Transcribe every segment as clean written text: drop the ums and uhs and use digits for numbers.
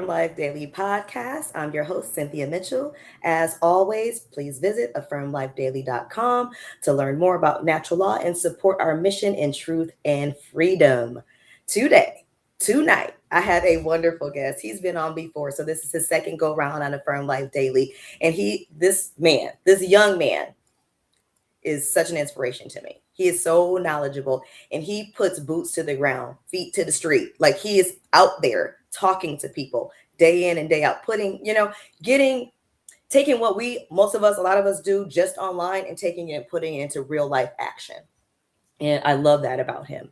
Life Daily podcast. I'm your host, Cynthia Mitchell. As always, please visit affirmlifedaily.com to learn more about natural law and support our mission in truth and freedom. Today, tonight, I have a wonderful guest. He's been on before, so this is his second go round on Affirm Life Daily. And this young man, is such an inspiration to me. He is so knowledgeable and he puts boots to the ground, feet to the street. Like he is out there talking to people day in and day out, getting taking what most of us, a lot of us do just online and taking it and putting it into real life action. And I love that about him.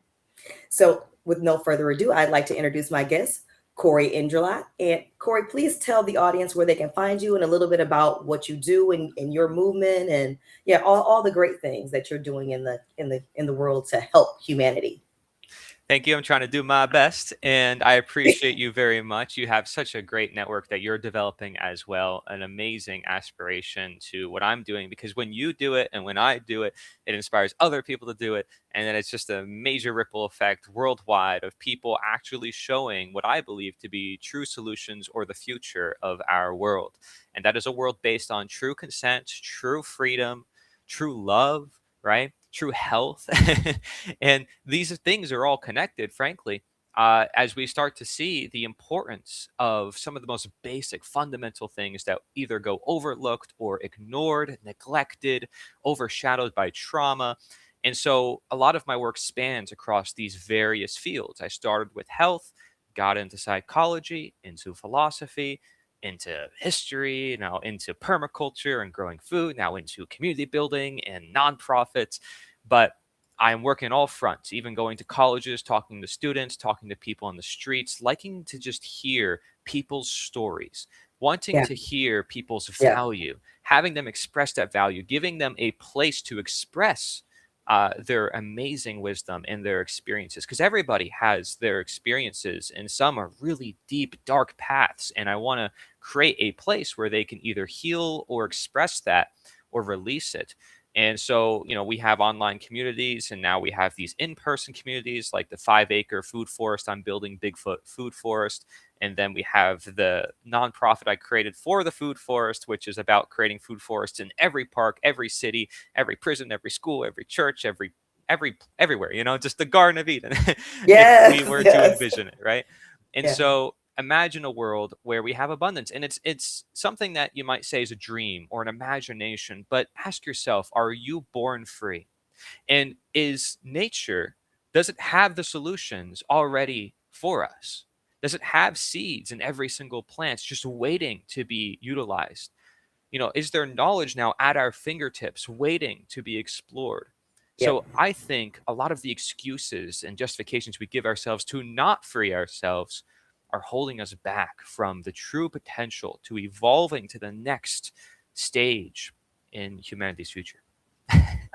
So, with no further ado, I'd like to introduce my guest, Cory Endrulat. And Cory, please tell the audience where they can find you and a little bit about what you do and your movement and yeah, all the great things that you're doing in the world to help humanity. Thank you. I'm trying to do my best, and I appreciate you very much. You have such a great network that you're developing as well, an amazing aspiration to what I'm doing, because when you do it and when I do it, it inspires other people to do it. And then it's just a major ripple effect worldwide of people actually showing what I believe to be true solutions or the future of our world. And that is a world based on true consent, true freedom, true love, right? True health. And these things are all connected, frankly, as we start to see the importance of some of the most basic fundamental things that either go overlooked or ignored, neglected, overshadowed by trauma. And so a lot of my work spans across these various fields. I started with health, got into psychology, into philosophy, into history, now into permaculture and growing food, now into community building and nonprofits. But I'm working all fronts, even going to colleges, talking to students, talking to people on the streets, liking to just hear people's stories, wanting Yeah, to hear people's yeah, value, having them express that value, giving them a place to express their amazing wisdom and their experiences. Because everybody has their experiences, and some are really deep, dark paths. And I want to create a place where they can either heal or express that or release it. And so, we have online communities, and now we have these in-person communities like the 5-acre food forest I'm building, Bigfoot Food Forest. And then we have the nonprofit I created for the food forest, which is about creating food forests in every park, every city, every prison, every school, every church, everywhere, just the Garden of Eden, if we yes, were to yes, envision it, right? And yeah, so imagine a world where we have abundance, and it's something that you might say is a dream or an imagination, but ask yourself, are you born free? And is nature, does it have the solutions already for us? Does it have seeds in every single plant just waiting to be utilized? Is there knowledge now at our fingertips waiting to be explored? yeah. So I think a lot of the excuses and justifications we give ourselves to not free ourselves are holding us back from the true potential to evolving to the next stage in humanity's future.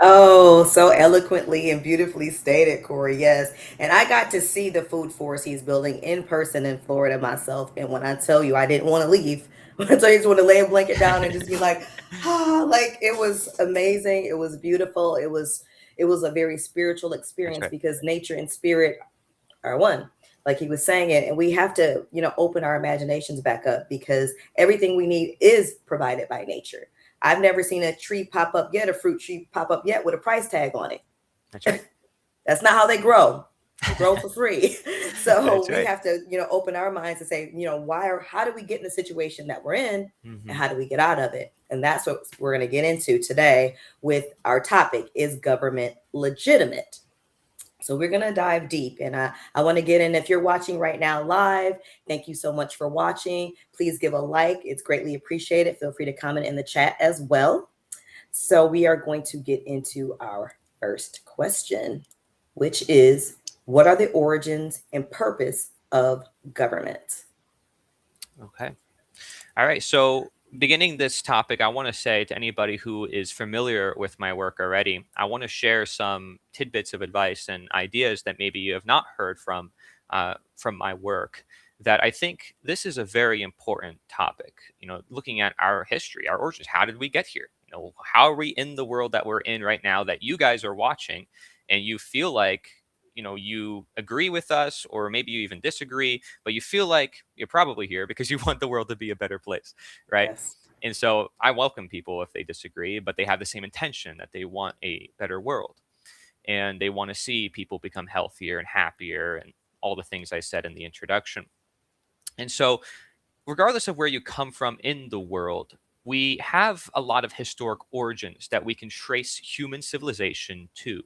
Oh, so eloquently and beautifully stated, Cory. Yes. And I got to see the food forest he's building in person in Florida myself. And when I tell you I didn't want to leave, when I tell you I just want to lay a blanket down and just be like, like it was amazing. It was beautiful. It was a very spiritual That's experience right. because nature and spirit are one. Like he was saying it, and we have to, open our imaginations back up because everything we need is provided by nature. I've never seen a tree pop up yet, a fruit tree pop up yet with a price tag on it. That's right. That's not how they grow. They grow for free. So That's we right. have to, open our minds and say, why or how do we get in the situation that we're in and Hmm. how do we get out of it? And that's what we're going to get into today with our topic is government legitimate? So we're going to dive deep and I want to get in. If you're watching right now live, thank you so much for watching. Please give a like. It's greatly appreciated. Feel free to comment in the chat as well. So we are going to get into our first question, which is what are the origins and purpose of government? Okay. All right. So, beginning this topic, I want to say to anybody who is familiar with my work already, I want to share some tidbits of advice and ideas that maybe you have not heard from my work. That I think this is a very important topic. Looking at our history, our origins. How did we get here? How are we in the world that we're in right now? That you guys are watching, and you feel like you agree with us, or maybe you even disagree, but you feel like you're probably here because you want the world to be a better place, right? Yes. And so I welcome people if they disagree, but they have the same intention that they want a better world, and they want to see people become healthier and happier and all the things I said in the introduction. And so, regardless of where you come from in the world, we have a lot of historic origins that we can trace human civilization to.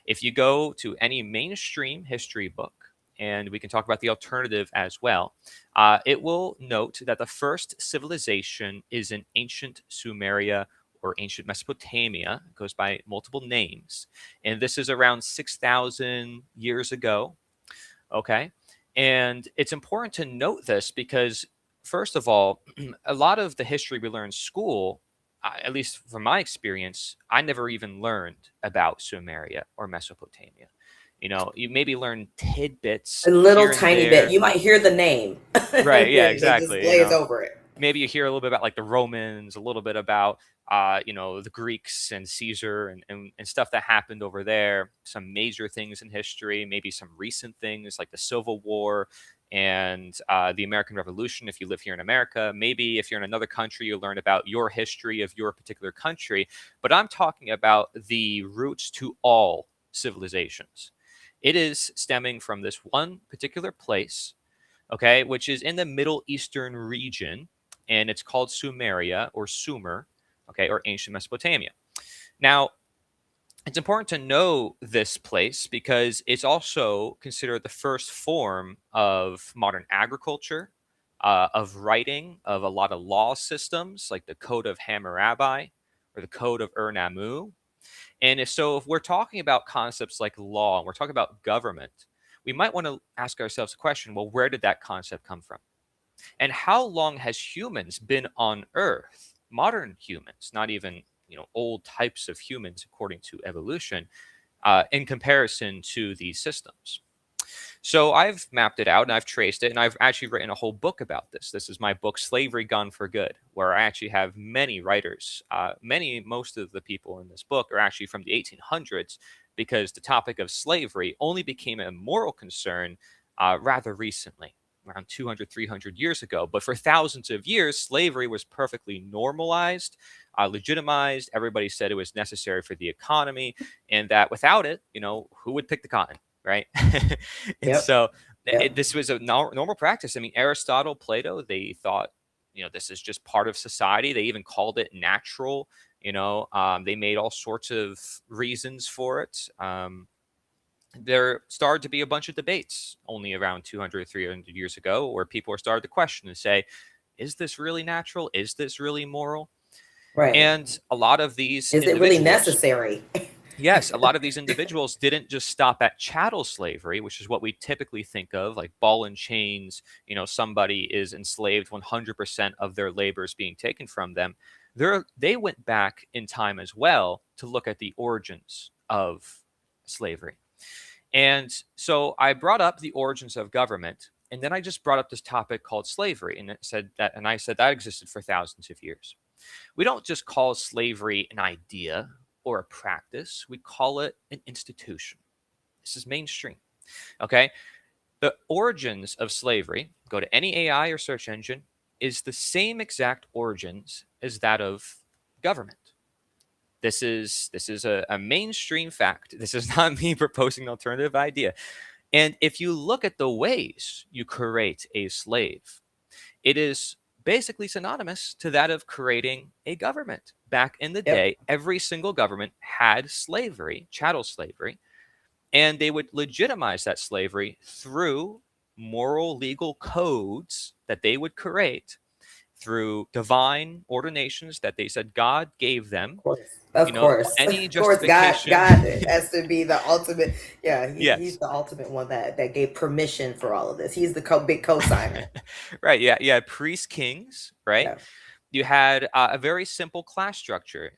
If you go to any mainstream history book, and we can talk about the alternative as well, it will note that the first civilization is in ancient Sumeria or ancient Mesopotamia. It goes by multiple names. And this is around 6,000 years ago. Okay. And it's important to note this because, first of all, a lot of the history we learn in school, at least from my experience, I never even learned about Sumeria or Mesopotamia. You maybe learn tidbits A little here and tiny bit. there. You might hear the name, Right. and Yeah, then they just exactly. glaze over it. Maybe you hear a little bit about like the Romans, a little bit about the Greeks and Caesar and stuff that happened over there. Some major things in history, maybe some recent things like the Civil War and the American Revolution. If you live here in America, maybe if you're in another country, you learn about your history of your particular country. But I'm talking about the roots to all civilizations. It is stemming from this one particular place, okay, which is in the Middle Eastern region, and it's called Sumeria or Sumer, okay, or ancient Mesopotamia. Now, it's important to know this place because it's also considered the first form of modern agriculture, of writing, of a lot of law systems like the Code of Hammurabi or the Code of Ur-Nammu. And if we're talking about concepts like law and we're talking about government, we might want to ask ourselves a question, well, where did that concept come from? And how long has humans been on Earth? Modern humans, not even old types of humans according to evolution, in comparison to these systems. So I've mapped it out and I've traced it, and I've actually written a whole book about this. This is my book, Slavery Gone for Good, where I actually have many writers. Most of the people in this book are actually from the 1800s, because the topic of slavery only became a moral concern rather recently, around 200, 300 years ago. But for thousands of years, slavery was perfectly normalized, legitimized. Everybody said it was necessary for the economy, and that without it, who would pick the cotton? Right. And Yep. so Yep. this was a normal practice. I mean, Aristotle, Plato, they thought, this is just part of society. They even called it natural. They made all sorts of reasons for it. There started to be a bunch of debates only around 200, 300 years ago where people were started to question and say, is this really natural? Is this really moral? Right. And a lot of these Is it really individuals, necessary? yes, a lot of these individuals didn't just stop at chattel slavery, which is what we typically think of, like ball and chains. Somebody is enslaved, 100% of their labor is being taken from them. They went back in time as well to look at the origins of slavery. And so I brought up the origins of government, and then I just brought up this topic called slavery, and I said that existed for thousands of years. We don't just call slavery an idea or a practice, we call it an institution. This is mainstream. Okay. The origins of slavery, go to any AI or search engine, is the same exact origins as that of government. This is a mainstream fact. This is not me proposing an alternative idea. And if you look at the ways you create a slave, it is basically synonymous to that of creating a government. Back in the Yep. day, every single government had slavery, chattel slavery, and they would legitimize that slavery through moral legal codes that they would create through divine ordinations that they said God gave them. Course. Of course. Any Of course. God justification. God has to be the ultimate. Yeah, he's Yes. the ultimate one that gave permission for all of this. He's the big co-signer. Right. Yeah. Yeah. Priest kings, right? Yeah. You had a very simple class structure.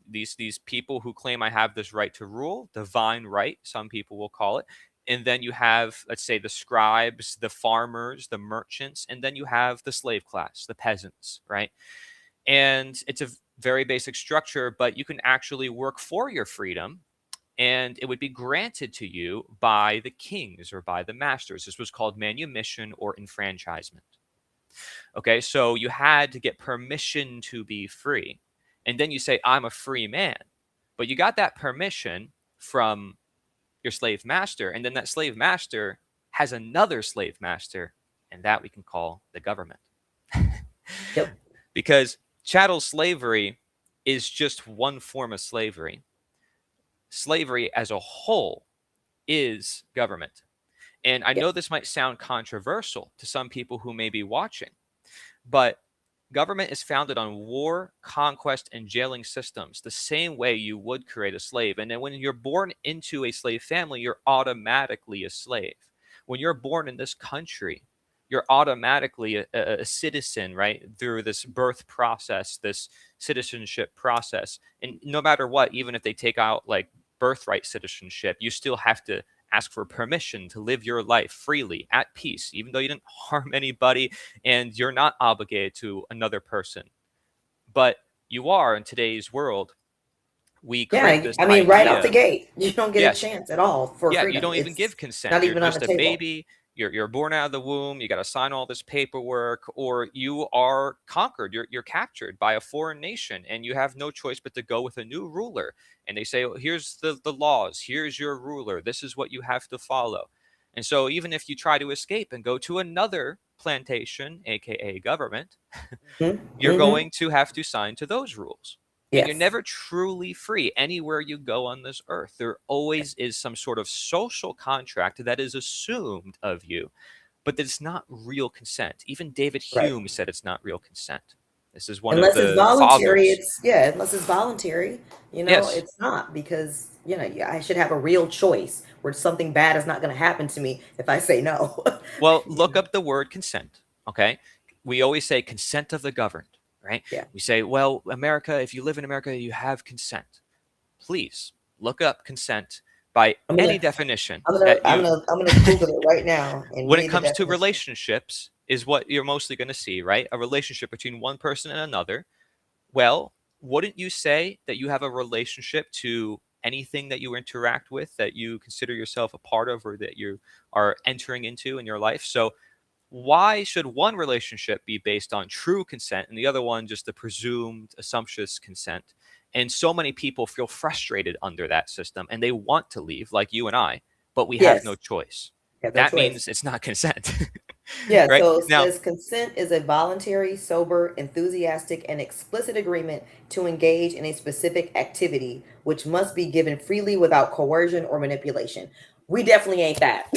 These people who claim I have this right to rule, divine right, some people will call it. And then you have, let's say, the scribes, the farmers, the merchants, and then you have the slave class, the peasants, right? And it's a very basic structure, but you can actually work for your freedom and it would be granted to you by the kings or by the masters. This was called manumission or enfranchisement. Okay, so you had to get permission to be free. And then you say, I'm a free man. But you got that permission from your slave master. And then that slave master has another slave master, and that we can call the government. Yep. Because chattel slavery is just one form of slavery. Slavery as a whole is government. And I know Yes. this might sound controversial to some people who may be watching, but government is founded on war, conquest, and jailing systems, the same way you would create a slave. And then when you're born into a slave family, you're automatically a slave. When you're born in this country, you're automatically a citizen, right? Through this birth process, this citizenship process. And no matter what, even if they take out like birthright citizenship, you still have to ask for permission to live your life freely at peace, even though you didn't harm anybody and you're not obligated to another person. But you are in today's world. We create Yeah. this I mean, right off the idea. gate, you don't get a Yes, chance at all for yeah, you freedom. don't even give It's consent. not You're even on the just a table. baby. You're born out of the womb. You got to sign all this paperwork, or you are conquered. You're captured by a foreign nation, and you have no choice but to go with a new ruler. And they say, oh, here's the laws. Here's your ruler. This is what you have to follow. And so, even if you try to escape and go to another plantation, aka government, Hmm. you're Hmm. going to have to sign to those rules. And you're Yes. never truly free anywhere you go on this earth. There always is some sort of social contract that is assumed of you, but it's not real consent. Even David Right. Hume said it's not real consent. This is one of Unless it's the voluntary, fathers. it's yeah. Unless it's voluntary, Yes. it's not because yeah, I should have a real choice where something bad is not going to happen to me if I say no. Well, You look know? up the word consent. Okay. We always say consent of the governed, right? Yeah. We say, well, America, if you live in America, you have consent. Please look up consent by I'm any gonna, definition I'm gonna, that I'm you gonna, I'm gonna Google it right now and when it read the comes to definition. relationships is what you're mostly going to see, right? A relationship between one person and another. Well, wouldn't you say that you have a relationship to anything that you interact with that you consider yourself a part of or that you are entering into in your life? So why should one relationship be based on true consent and the other one just a presumed assumptuous consent? And so many people feel frustrated under that system and they want to leave, like you and I, but we have no Yes, choice. you have no That choice. means it's not consent, Yeah, right? so it Now, says consent is a voluntary, sober, enthusiastic, and explicit agreement to engage in a specific activity, which must be given freely without coercion or manipulation. We definitely ain't that.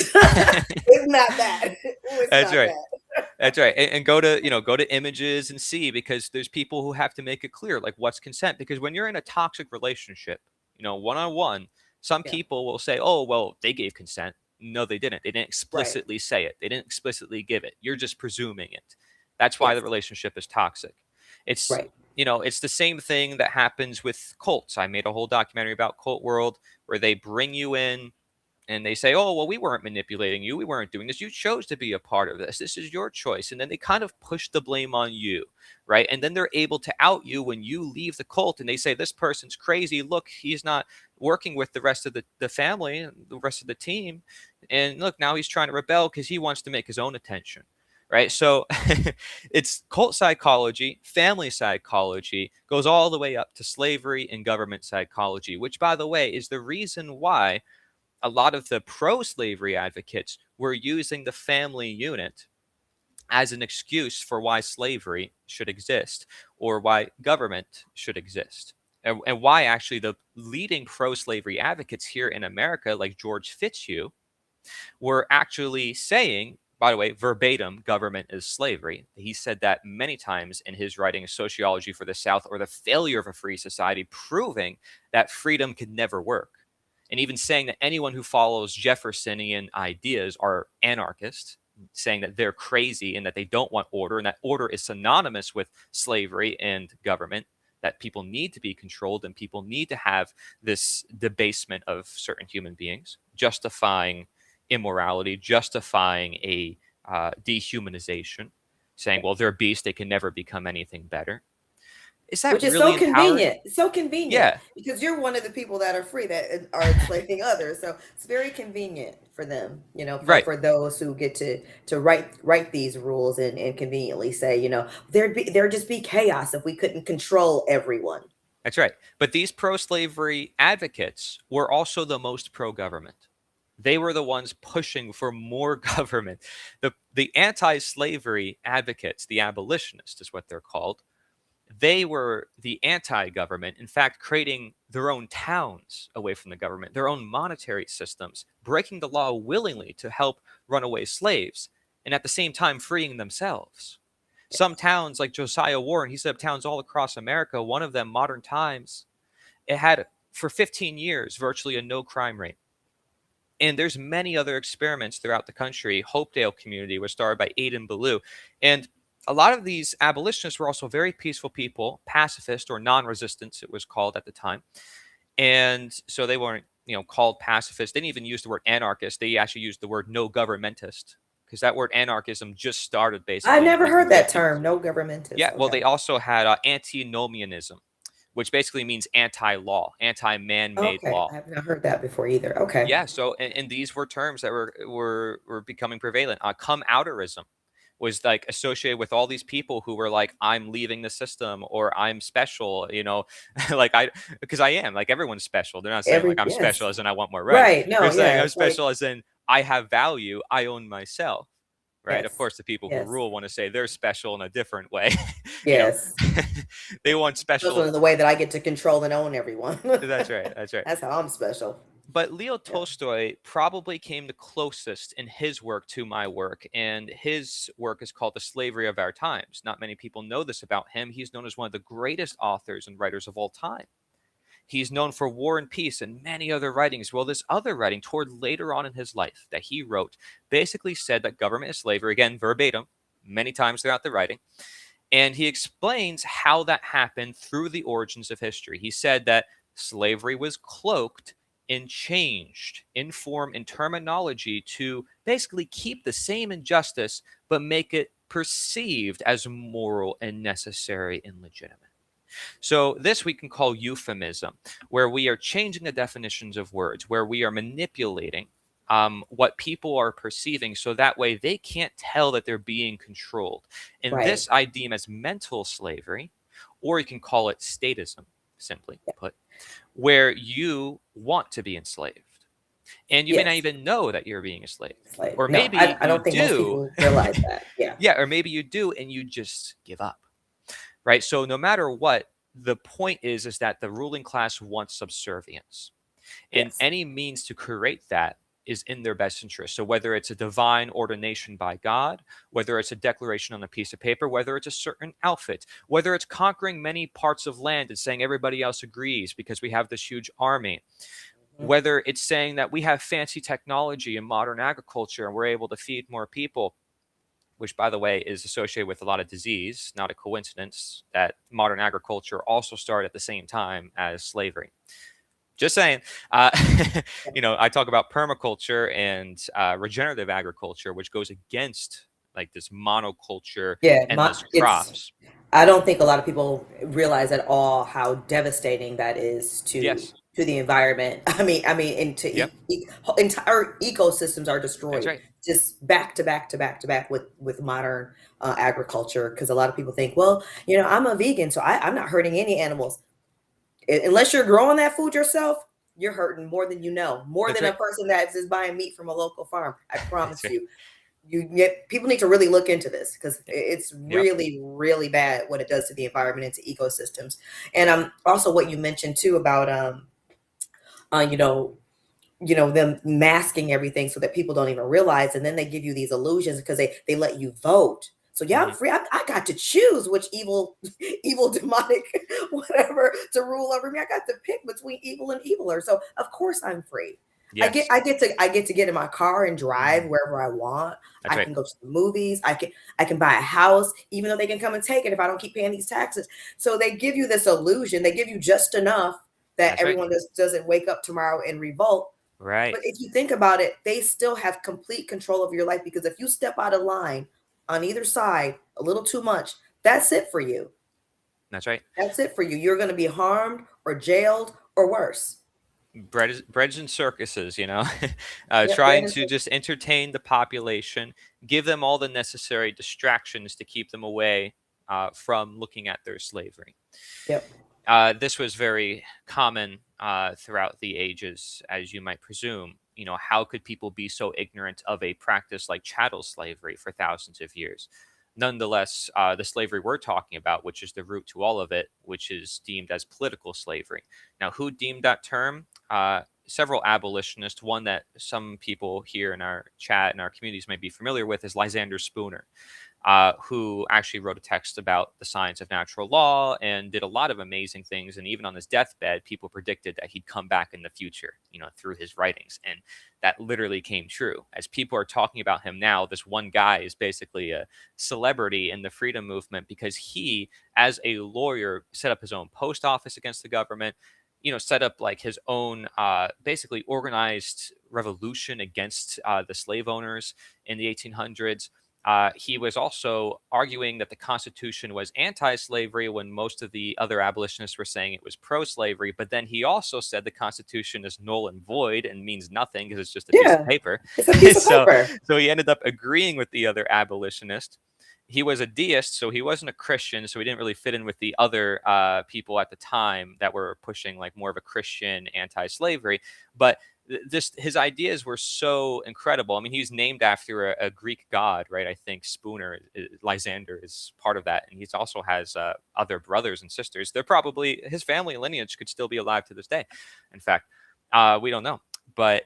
It's not that. Ooh, it's that's not right. that. That's right. And go to, go to images and see because there's people who have to make it clear like what's consent because when you're in a toxic relationship, one on one, some Yeah, people will say, "Oh, well, they gave consent." No, they didn't. They didn't right. explicitly say it. They didn't explicitly give it. You're just presuming it. That's why the Yes, relationship is toxic. It's right. it's the same thing that happens with cults. I made a whole documentary about cult world where they bring you in and they say, "Oh, well, we weren't manipulating you. We weren't doing this. You chose to be a part of this. This is your choice." And then they kind of push the blame on you, right? And then they're able to out you when you leave the cult and they say, "This person's crazy. Look, he's not working with the rest of the family and the rest of the team. And look, now he's trying to rebel because he wants to make his own attention." Right. So it's cult psychology, family psychology, goes all the way up to slavery and government psychology, which, by the way, is the reason why a lot of the pro slavery advocates were using the family unit as an excuse for why slavery should exist or why government should exist. And why actually the leading pro slavery advocates here in America, like George Fitzhugh, were actually saying, by the way, verbatim, government is slavery. He said that many times in his writing, Sociology for the South, or The Failure of a Free Society, proving that freedom could never work. And even saying that anyone who follows Jeffersonian ideas are anarchists, saying that they're crazy and that they don't want order, and that order is synonymous with slavery and government, that people need to be controlled and people need to have this debasement of certain human beings, justifying immorality, justifying a dehumanization, saying, well, they're beasts, they can never become anything better. Is that Which is really so empowering? convenient. It's so convenient Yeah, because you're one of the people that are free that are enslaving others. So it's very convenient for them, right. for those who get to write these rules and conveniently say, there'd just be chaos if we couldn't control everyone. That's right. But these pro slavery advocates were also the most pro government. They were the ones pushing for more government. The anti slavery advocates, the abolitionists is what they're called, they were the anti government, in fact, creating their own towns away from the government, their own monetary systems, breaking the law willingly to help runaway slaves, and at the same time freeing themselves. Some Yes. towns, like Josiah Warren, he set up towns all across America. One of them, Modern Times, it had for 15 years virtually a no crime rate. And there's many other experiments throughout the country. Hopedale community was started by Aidan Ballou. And a lot of these abolitionists were also very peaceful people, pacifist or non-resistance, it was called at the time. And so they weren't, called pacifists. They didn't even use the word anarchist. They actually used the word no governmentist because that word anarchism just started I basically in the never heard that 1850s. term, no governmentist. Yeah, well, Okay. they also had antinomianism, which basically means anti-law, anti-man-made Okay. law. I have not heard that before either. Okay. Yeah, so and these were terms that were becoming prevalent. Come outerism was like associated with all these people who were like, I'm leaving the system or I'm special, like I because I am like everyone's special. They're not saying like I'm Yes. special as in I want more rights. Right. No, They're saying yeah. I'm It's like, special as in I have value, I own myself. Right. Of yes. course, the people who Yes. rule want to say they're special in a different way. you know, Yes. they want Special special. in the way that I get to control and own everyone. That's right. That's right. That's how I'm special. But Leo Yeah. Tolstoy probably came the closest in his work to my work, and his work is called The Slavery of Our Times. Not many people know this about him. He's known as one of the greatest authors and writers of all time. He's known for War and Peace and many other writings. Well, this other writing, toward later on in his life, that he wrote, basically said that government is slavery, again, verbatim, many times throughout the writing. And he explains how that happened through the origins of history. He said that slavery was cloaked and changed in form and terminology to basically keep the same injustice, but make it perceived as moral and necessary and legitimate. So, this we can call euphemism, where we are changing the definitions of words, where we are manipulating what people are perceiving so that way they can't tell that they're being controlled. And Right. this I deem as mental slavery, or you can call it statism, simply Yeah. put, where you want to be enslaved. And you may not Yes. even know that you're being enslaved. Slave. Or No, maybe I you don't think most do. people realize that. Yeah. Yeah, or maybe you do and you just give up, right? So no matter what, the point is that the ruling class wants subservience, and Yes. any means to create that is in their best interest. So whether it's a divine ordination by God, whether it's a declaration on a piece of paper, whether it's a certain outfit, whether it's conquering many parts of land and saying everybody else agrees because we have this huge army, Mhm. whether it's saying that we have fancy technology and modern agriculture and we're able to feed more people, which, by the way, is associated with a lot of disease. Not a coincidence that modern agriculture also started at the same time as slavery. Just saying. Uh, I talk about permaculture and regenerative agriculture, which goes against like this monoculture, Yeah. endless It's. crops. I don't think a lot of people realize at all how devastating that is Yes. to the environment. Into Yep. entire ecosystems are That's destroyed right. just back to back to back to back with modern agriculture. Because a lot of people think, well, I'm a vegan, so I'm not hurting any animals. Unless you're growing that food yourself, you're hurting more than you know, more That's than a right. person that's just buying meat from a local farm. I That's promise right. you. People need to really look into this because it's Yep. really really bad what it does to the environment and to ecosystems. And also what you mentioned too about uh you know them masking everything so that people don't even realize, and then they give you these illusions because they let you vote. So yeah, I'm Hmm. free. I got to choose which evil evil demonic whatever to rule over me. I got to pick between evil and eviler, so of course I'm free. i get Yes. i get to i get to get in my car and drive Hmm. wherever I want. That's I right. can go to the movies. I can buy a house even though they can come and take it if I don't keep paying these taxes. So they give you this illusion. They give you just enough that That's right. everyone just doesn't wake up tomorrow and revolt. Right. But if you think about it, they still have complete control of your life, because if you step out of line on either side a little too much, that's it for you. That's right. That's it for you. You're going to be harmed or jailed or worse. Breads and circuses, Yep, bread trying and to just entertain the population, give them all the necessary distractions to keep them away from looking at their slavery. Yep. This was very common throughout the ages, as you might presume. How could people be so ignorant of a practice like chattel slavery for thousands of years? Nonetheless, the slavery we're talking about, which is the root to all of it, which is deemed as political slavery. Now, who deemed that term? Several abolitionists. One that some people here in our chat and our communities may be familiar with is Lysander Spooner, who actually wrote a text about the science of natural law and did a lot of amazing things. And even on his deathbed, people predicted that he'd come back in the future, through his writings. And that literally came true. As people are talking about him now, this one guy is basically a celebrity in the freedom movement because he, as a lawyer, set up his own post office against the government. Set up like his own basically organized revolution against the slave owners in the 1800s. He was also arguing that the Constitution was anti slavery when most of the other abolitionists were saying it was pro slavery. But then he also said the Constitution is null and void and means nothing because it's just a piece of Yeah. paper. It's a piece of so, paper. so he ended up agreeing with the other abolitionists. He was a deist, so he wasn't a Christian, so he didn't really fit in with the other people at the time that were pushing like more of a Christian anti-slavery. But just his ideas were so incredible. I mean, he's named after a Greek god, right? I think Spooner, Lysander is part of that, and he also has other brothers and sisters. They're probably his family lineage could still be alive to this day. In fact, we don't know. But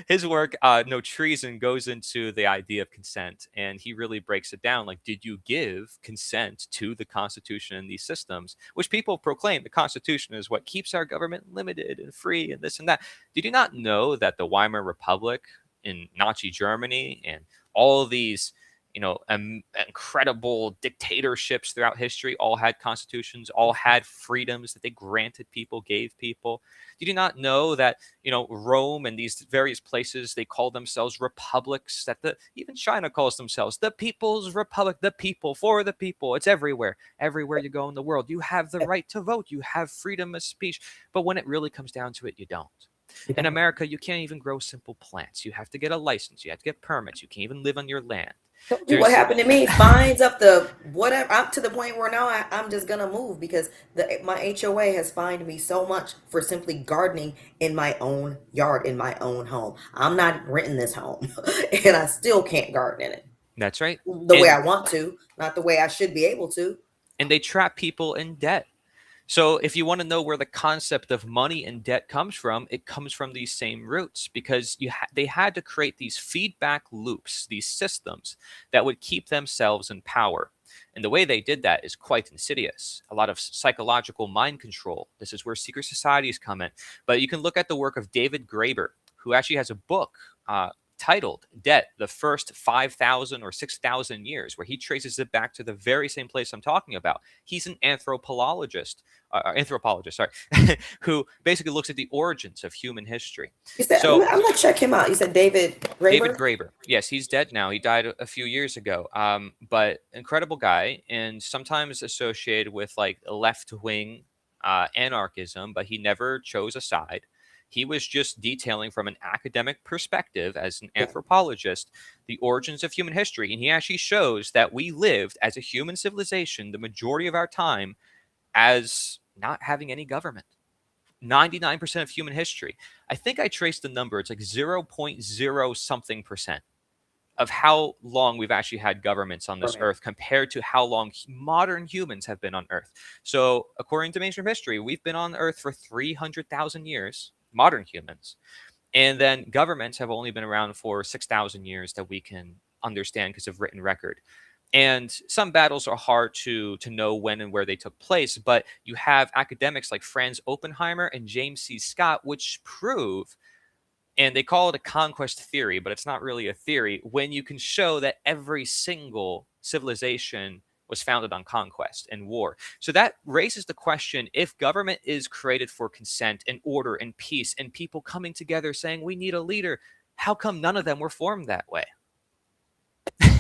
his work, No Treason, goes into the idea of consent, and he really breaks it down. Like, did you give consent to the Constitution and these systems, which people proclaim the Constitution is what keeps our government limited and free and this and that? Did you not know that the Weimar Republic in Nazi Germany and all these, incredible dictatorships throughout history all had constitutions, all had freedoms that they granted people, gave people? Did you not know that, Rome and these various places, they call themselves republics, that even China calls themselves the People's Republic, the people for the people? It's everywhere. Everywhere you go in the world, you have the right to vote, you have freedom of speech. But when it really comes down to it, you don't. You In don't. America, you can't even grow simple plants. You have to get a license. You have to get permits. You can't even live on your land. Told you what There's happened to me. Fines up the whatever. I'm to the point where now I'm just gonna move because my HOA has fined me so much for simply gardening in my own yard in my own home. I'm not renting this home, and I still can't garden in it That's right. the way And I want to, not the way I should be able to. they trap people in debt. So if you want to know where the concept of money and debt comes from, it comes from these same roots because they had to create these feedback loops, these systems that would keep themselves in power. And the way they did that is quite insidious. A lot of psychological mind control. This is where secret societies come in. But you can look at the work of David Graeber, who actually has a book titled Debt, the First 5,000 or 6,000 Years, where he traces it back to the very same place I'm talking about. He's an anthropologist, sorry, who basically looks at the origins of human history. You said I'm So gonna check him out. You said David David Graeber. Graeber, yes, he's dead now. He died a few years ago. But incredible guy, and sometimes associated with like left wing anarchism, but he never chose a side. He was just detailing from an academic perspective as an Yeah. anthropologist the origins of human history. And he actually shows that we lived as a human civilization the majority of our time as not having any government. 99% of human history. I think I traced the number. It's like 0.0 something percent of how long we've actually had governments on this Government. earth compared to how long modern humans have been on earth. So, according to mainstream history, we've been on earth for 300,000 years, modern humans. And then governments have only been around for 6,000 years that we can understand because of written record. And some battles are hard to know when and where they took place, but you have academics like Franz Oppenheimer and James C. Scott, which prove, and they call it a conquest theory, but it's not really a theory, when you can show that every single civilization was founded on conquest and war. So that raises the question, if government is created for consent and order and peace and people coming together saying we need a leader, how come none of them were formed that way?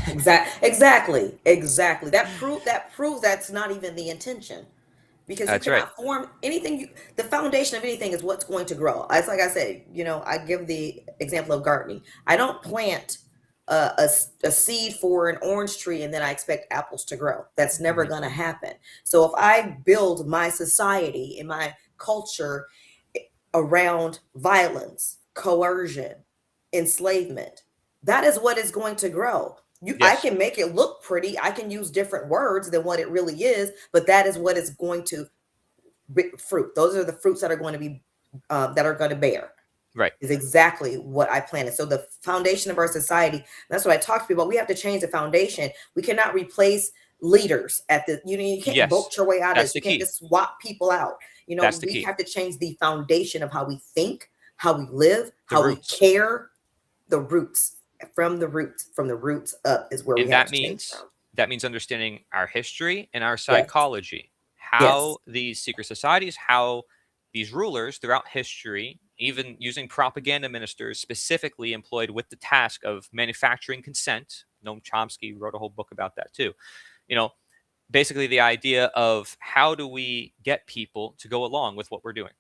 Exactly. That proves that's not even the intention, because you That's right. cannot form anything. The foundation of anything is what's going to grow. It's like I said, I give the example of gardening. I don't plant a seed for an orange tree and then I expect apples to grow. That's never Hmm. going to happen. So if I build my society and my culture around violence, coercion, enslavement, that is what is going to grow. I Yes. can make it look pretty. I can use different words than what it really is, but that is what is going to fruit. Those are the fruits that are going to be that are going to bear. Right. Is exactly what I planted. So the foundation of our society. That's what I talked to people about. We have to change the foundation. We cannot replace leaders at the. You can't Yes. vote your way out of That's this. the You can't key. just swap people out. That's the We key. have to change the foundation of how we think, how we live, The how we roots. care. The roots, from the roots up is where we And have to change from. that means understanding our history and our Yes. psychology. Yes. How these secret societies, how these rulers throughout history, even using propaganda ministers specifically employed with the task of manufacturing consent. Noam Chomsky wrote a whole book about that too. You know, basically the idea of how do we get people to go along with what we're doing,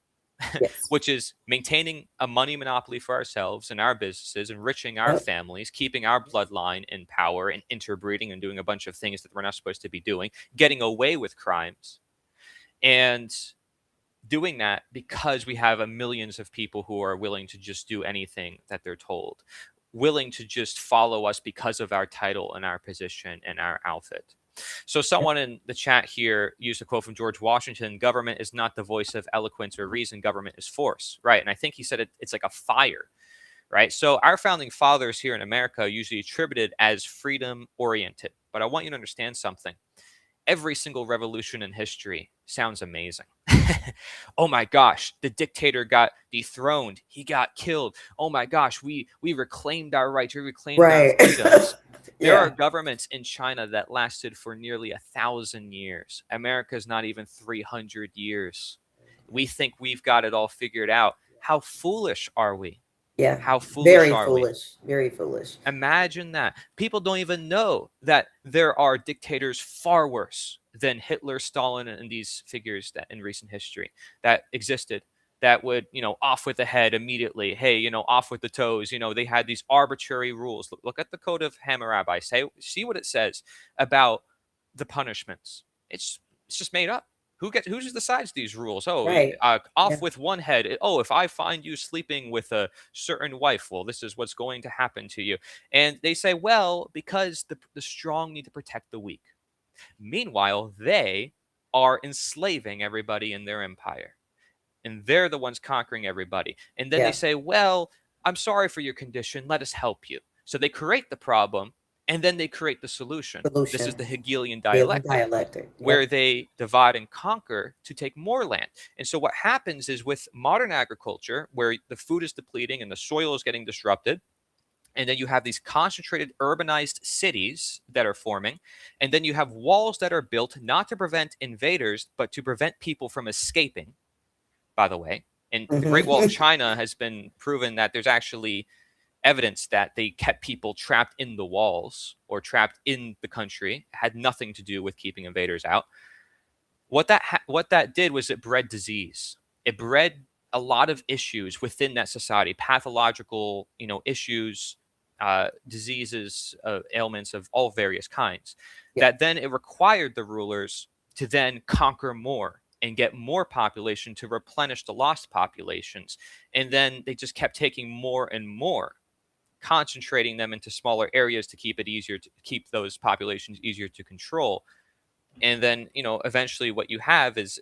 Yes. which is maintaining a money monopoly for ourselves and our businesses, enriching our Yep. families, keeping our bloodline in power and interbreeding and doing a bunch of things that we're not supposed to be doing, getting away with crimes, and doing that because we have millions of people who are willing to just do anything that they're told, willing to just follow us because of our title and our position and our outfit. So, someone in the chat here used a quote from George Washington: government is not the voice of eloquence or reason, government is force. Right. And I think he said it's like a fire. Right. So, our founding fathers here in America are usually attributed as freedom oriented. But I want you to understand something. Every single revolution in history sounds amazing. Oh my gosh, the dictator got dethroned. He got killed. Oh my gosh, we reclaimed our rights. We reclaimed our Right. freedoms. There are Yeah. governments in China that lasted for nearly 1,000 years. America's not even 300 years. We think we've got it all figured out. How foolish are we? Yeah. How foolish Very are we? foolish. Very foolish. Imagine that. People don't even know that there are dictators far worse than Hitler, Stalin, and these figures that in recent history that existed that would, off with the head immediately. Hey, off with the toes. They had these arbitrary rules. Look at the Code of Hammurabi. See what it says about the punishments. It's just made up. Who decides these rules? Oh, Right. Yeah. off with one head. Oh, if I find you sleeping with a certain wife, well, this is what's going to happen to you. And they say, well, because the strong need to protect the weak. Meanwhile, they are enslaving everybody in their empire, and they're the ones conquering everybody. And then they Yeah. say, well, I'm sorry for your condition. Let us help you. So they create the problem, and then they create the solution. This is Solution. the Hegelian Healing dialectic, dialectic. where Yep. they divide and conquer to take more land. And so what happens is with modern agriculture, where the food is depleting and the soil is getting disrupted, and then you have these concentrated urbanized cities that are forming, and then you have walls that are built not to prevent invaders, but to prevent people from escaping, by the way. And the Great Wall of Hmm. China has been proven that there's actually evidence that they kept people trapped in the walls or trapped in the country. It had nothing to do with keeping invaders out. What that did was it bred disease. It bred a lot of issues within that society, pathological, issues, diseases, ailments of all various kinds. Yep. That then it required the rulers to then conquer more and get more population to replenish the lost populations. And then they just kept taking more and more, concentrating them into smaller areas to keep it easier to keep those populations easier to control. And then eventually what you have is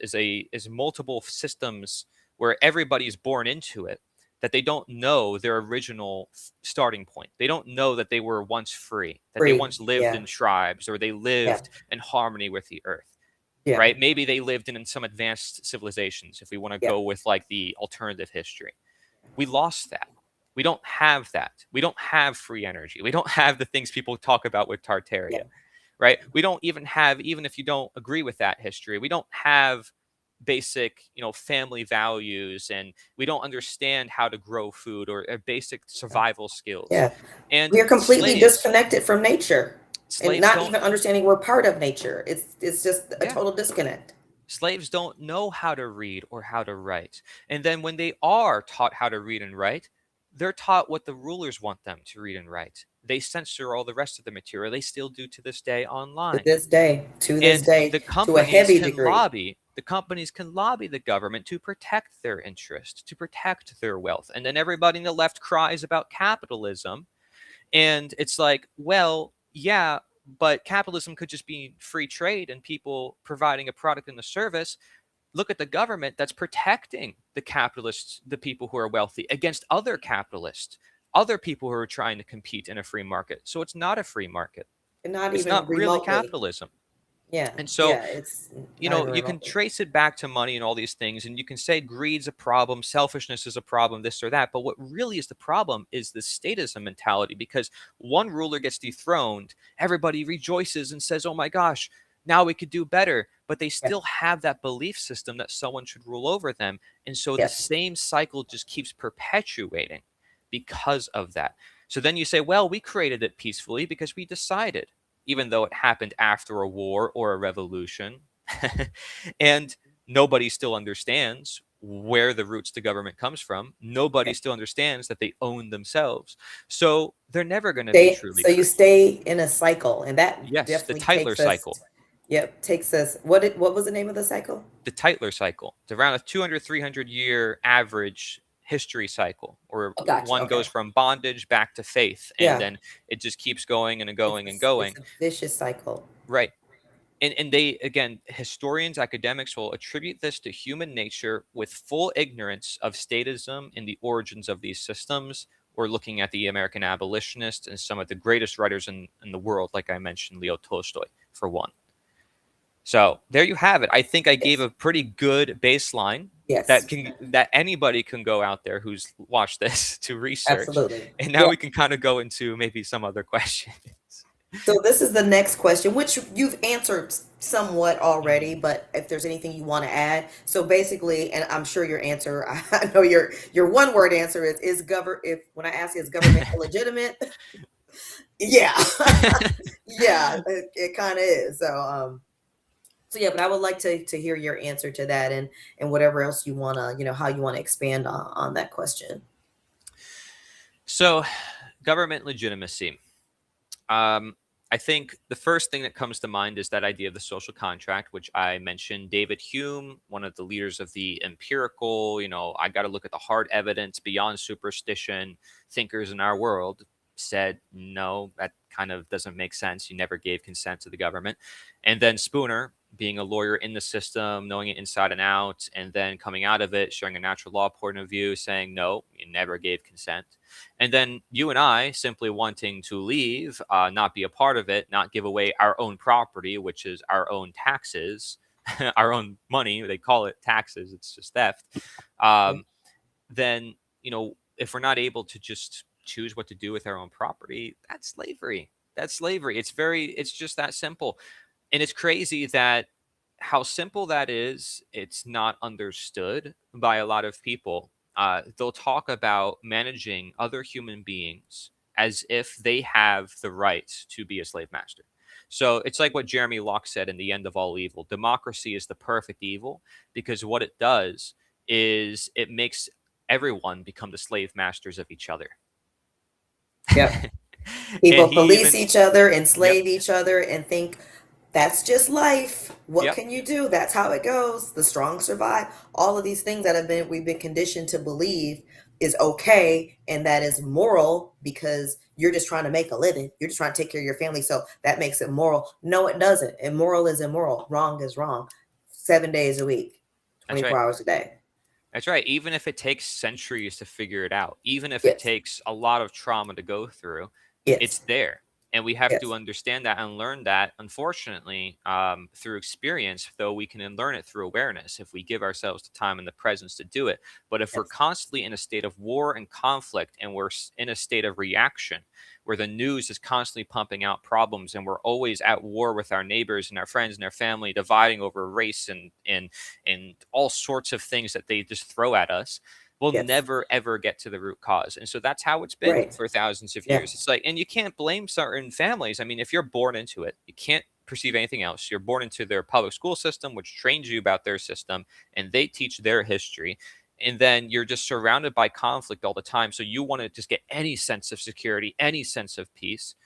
multiple systems where everybody's born into it, that they don't know their original starting point. They don't know that they were once free, that they Free. once lived Yeah. in tribes, or they Yeah. lived in harmony with the earth. Yeah. Right, maybe they lived in some advanced civilizations, if we want to Yeah. go with like the alternative history. We lost that. We don't have that. We don't have free energy. We don't have the things people talk about with Yeah. Tartaria. Right? We don't even have, even if you don't agree with that history, we don't have basic, family values, and we don't understand how to grow food or basic survival skills. Yeah. And We are completely slaves disconnected from nature and slaves not don't even understanding we're part of nature. It's just a yeah, total disconnect. slaves don't know how to read or how to write. And then when they are taught how to read and write, they're taught what the rulers want them to read and write. They censor all the rest of the material. They still do to this day online. To this And day, to a heavy degree. the companies can lobby the government to protect their interest, to protect their wealth. And then everybody in the left cries about capitalism. And it's like, well, yeah, but capitalism could just be free trade and people providing a product and a service. Look at the government that's protecting the capitalists, the people who are wealthy, against other capitalists, other people who are trying to compete in a free market. So it's not a free market. And not It's even not really remotely. capitalism. Yeah. And so, Yeah. It's not even you can remotely. trace it back to money and all these things, and you can say greed's a problem, selfishness is a problem, this or that. But what really is the problem is the statism mentality, because one ruler gets dethroned, everybody rejoices and says, oh my gosh, now we could do better. But they Yeah. still have that belief system that someone should rule over them. And so the Yes. same cycle just keeps perpetuating because of that. So then you say, well, we created it peacefully because we decided, even though it happened after a war or a revolution. And nobody still understands where the roots to government comes from. Nobody Yeah. still understands that they own themselves. So they're never going to be truly So you free. stay in a cycle, and that Yes, the definitely Tytler takes us. cycle. Yep, takes us. What was the name of the cycle? The Tytler cycle. It's around a 200, 300-year average history cycle, or Oh, gotcha. one goes Okay. from bondage back to faith, and Yeah, then it just keeps going and it's going and going. a vicious cycle. Right. And they, again, historians, academics will attribute this to human nature with full ignorance of statism and the origins of these systems. We're looking at the American abolitionists and some of the greatest writers in the world, like I mentioned, Leo Tolstoy, for one. So there you have it. I think I gave Yes. a pretty good baseline Yes. that anybody can go out there who's watched this to research. Absolutely. And now Yeah. we can kind of go into maybe some other questions. So this is the next question, which you've answered somewhat already, Mhm. but if there's anything you want to add. So basically, and I'm sure your answer, I know your one word answer is govern if when I ask is government illegitimate? Yeah. Yeah, it kind of is. So yeah, but I would like to hear your answer to that and whatever else you want to, how you want to expand on that question. So, government legitimacy. Um, I think the first thing that comes to mind is that idea of the social contract, which I mentioned. David Hume, one of the leaders of the empirical, I got to look at the hard evidence beyond superstition thinkers in our world, said, no, that kind of doesn't make sense. You never gave consent to the government. And then Spooner, being a lawyer in the system, knowing it inside and out, and then coming out of it, showing a natural law point of view, saying, no, you never gave consent. And then you and I simply wanting to leave, not be a part of it, not give away our own property, which is our own taxes, our own money. They call it taxes, it's just theft. Um, then, if we're not able to just choose what to do with our own property, that's slavery. That's slavery. It's just that simple. And it's crazy that how simple that is, it's not understood by a lot of people. They'll talk about managing other human beings as if they have the right to be a slave master. So it's like what Jeremy Locke said in The End of All Evil: democracy is the perfect evil, because what it does is it makes everyone become the slave masters of each other. Yep. And People he police even, each other, yep, enslave each other, and think that's just life. What yep, can you do? That's how it goes. The strong survive. All of these things that we've been conditioned to believe is okay and that is moral because you're just trying to make a living. You're just trying to take care of your family. So that makes it moral. No, it doesn't. Immoral is immoral. Wrong is wrong. 7 days a week, that's 24 right. hours a day. That's right. Even if it takes centuries to figure it out, even if it Yes. takes a lot of trauma to go through, it's Yes. there. And we have to Yes. understand that and learn that, unfortunately, through experience, though we can learn it through awareness if we give ourselves the time and the presence to do it. But if we're Yes. constantly in a state of war and conflict, and we're in a state of reaction where the news is constantly pumping out problems, and we're always at war with our neighbors and our friends and our family, dividing over race and all sorts of things that they just throw at us, we'll Yes. never ever get to the root cause. And so that's how it's been Right. for thousands of Yeah. years. It's like, and you can't blame certain families. I mean, if you're born into it, you can't perceive anything else. You're born into their public school system, which trains you about their system, and they teach their history. And then you're just surrounded by conflict all the time. So you want to just get any sense of security, any sense of peace.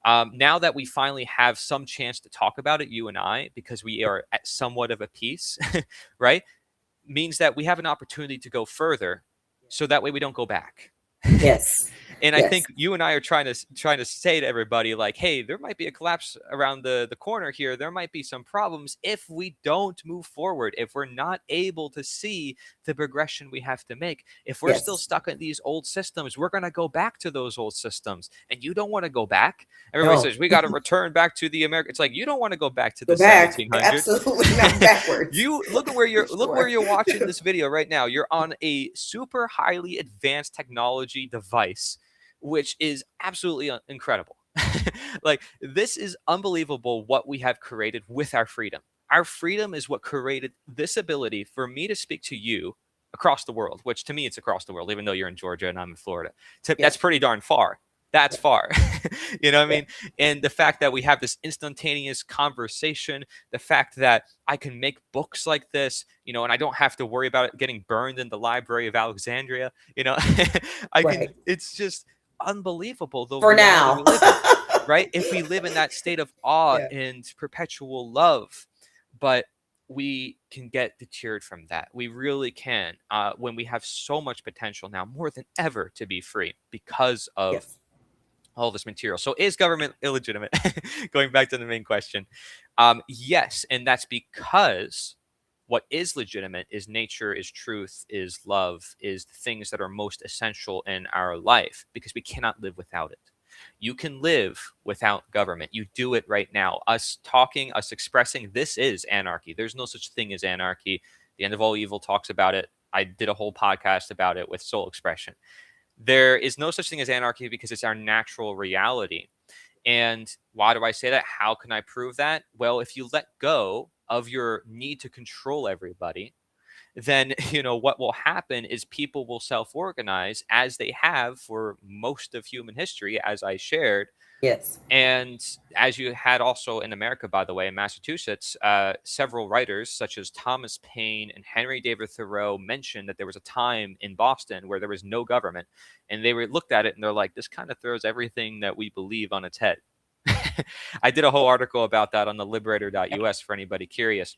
Now that we finally have some chance to talk about it, you and I, because we are at somewhat of a peace, right? Means that we have an opportunity to go further, so that way we don't go back. Yes. And I Yes. think you and I are trying to say to everybody, like, hey, there might be a collapse around the corner here. There might be some problems if we don't move forward, if we're not able to see the progression we have to make. If we're still Yes. stuck in these old systems, we're going to go back to those old systems, and you don't want to go back. Everybody No. says we got to return back to the America. It's like, you don't want to go back to Go the back. 1700s. Absolutely not backwards. You For look where sure. you're watching this video right now. You're on a super highly advanced technology device, which is absolutely incredible. Like, this is unbelievable what we have created with our freedom. Our freedom is what created this ability for me to speak to you across the world, which to me it's across the world, even though you're in Georgia and I'm in Florida. That's Yes. pretty darn far. That's Yeah. far. You know what I Yeah. mean? And the fact that we have this instantaneous conversation, the fact that I can make books like this, and I don't have to worry about it getting burned in the Library of Alexandria, I can, Right. it's just unbelievable the For reality now. we live in, right? If we live in that state of awe Yeah. and perpetual love, but we can get deterred from that. We really can, when we have so much potential now, more than ever, to be free because of Yes. all this material. So is government illegitimate? Going back to the main question. Yes, and that's because what is legitimate is nature, is truth, is love, is the things that are most essential in our life, because we cannot live without it. You can live without government. You do it right now. Us talking, us expressing, this is anarchy. There's no such thing as anarchy. The End of All Evil talks about it. I did a whole podcast about it with Soul Expression. There is no such thing as anarchy because it's our natural reality. And why do I say that? How can I prove that? Well, if you let go of your need to control everybody, then what will happen is people will self-organize, as they have for most of human history, as I shared. Yes. And as you had also in America, by the way, in Massachusetts, several writers such as Thomas Paine and Henry David Thoreau mentioned that there was a time in Boston where there was no government, and they were looked at it and they're like, this kind of throws everything that we believe on its head. I did a whole article about that on the liberator.us for anybody curious.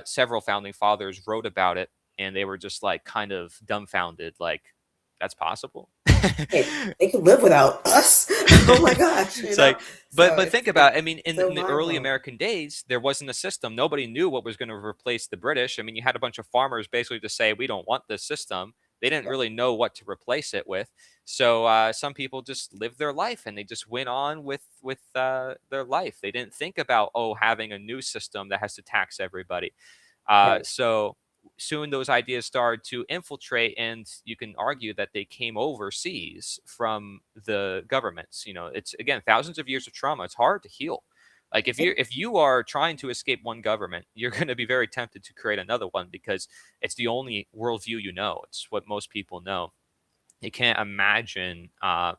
Several founding fathers wrote about it, and they were just like kind of dumbfounded, like, that's possible. Hey, they can live without us. Oh my gosh, It's like, but So think it's about it. I mean, so in the mind early blowing. American days, there wasn't a system. Nobody knew what was going to replace the British. I mean, you had a bunch of farmers basically to say, we don't want this system. They didn't Yeah. really know what to replace it with. So some people just lived their life, and they just went on with their life. They didn't think about, oh, having a new system that has to tax everybody. Right. So soon those ideas started to infiltrate, and you can argue that they came overseas from the governments. It's, again, thousands of years of trauma. It's hard to heal. Like, if you are trying to escape one government, you're going to be very tempted to create another one, because it's the only worldview you know. It's what most people know. They can't imagine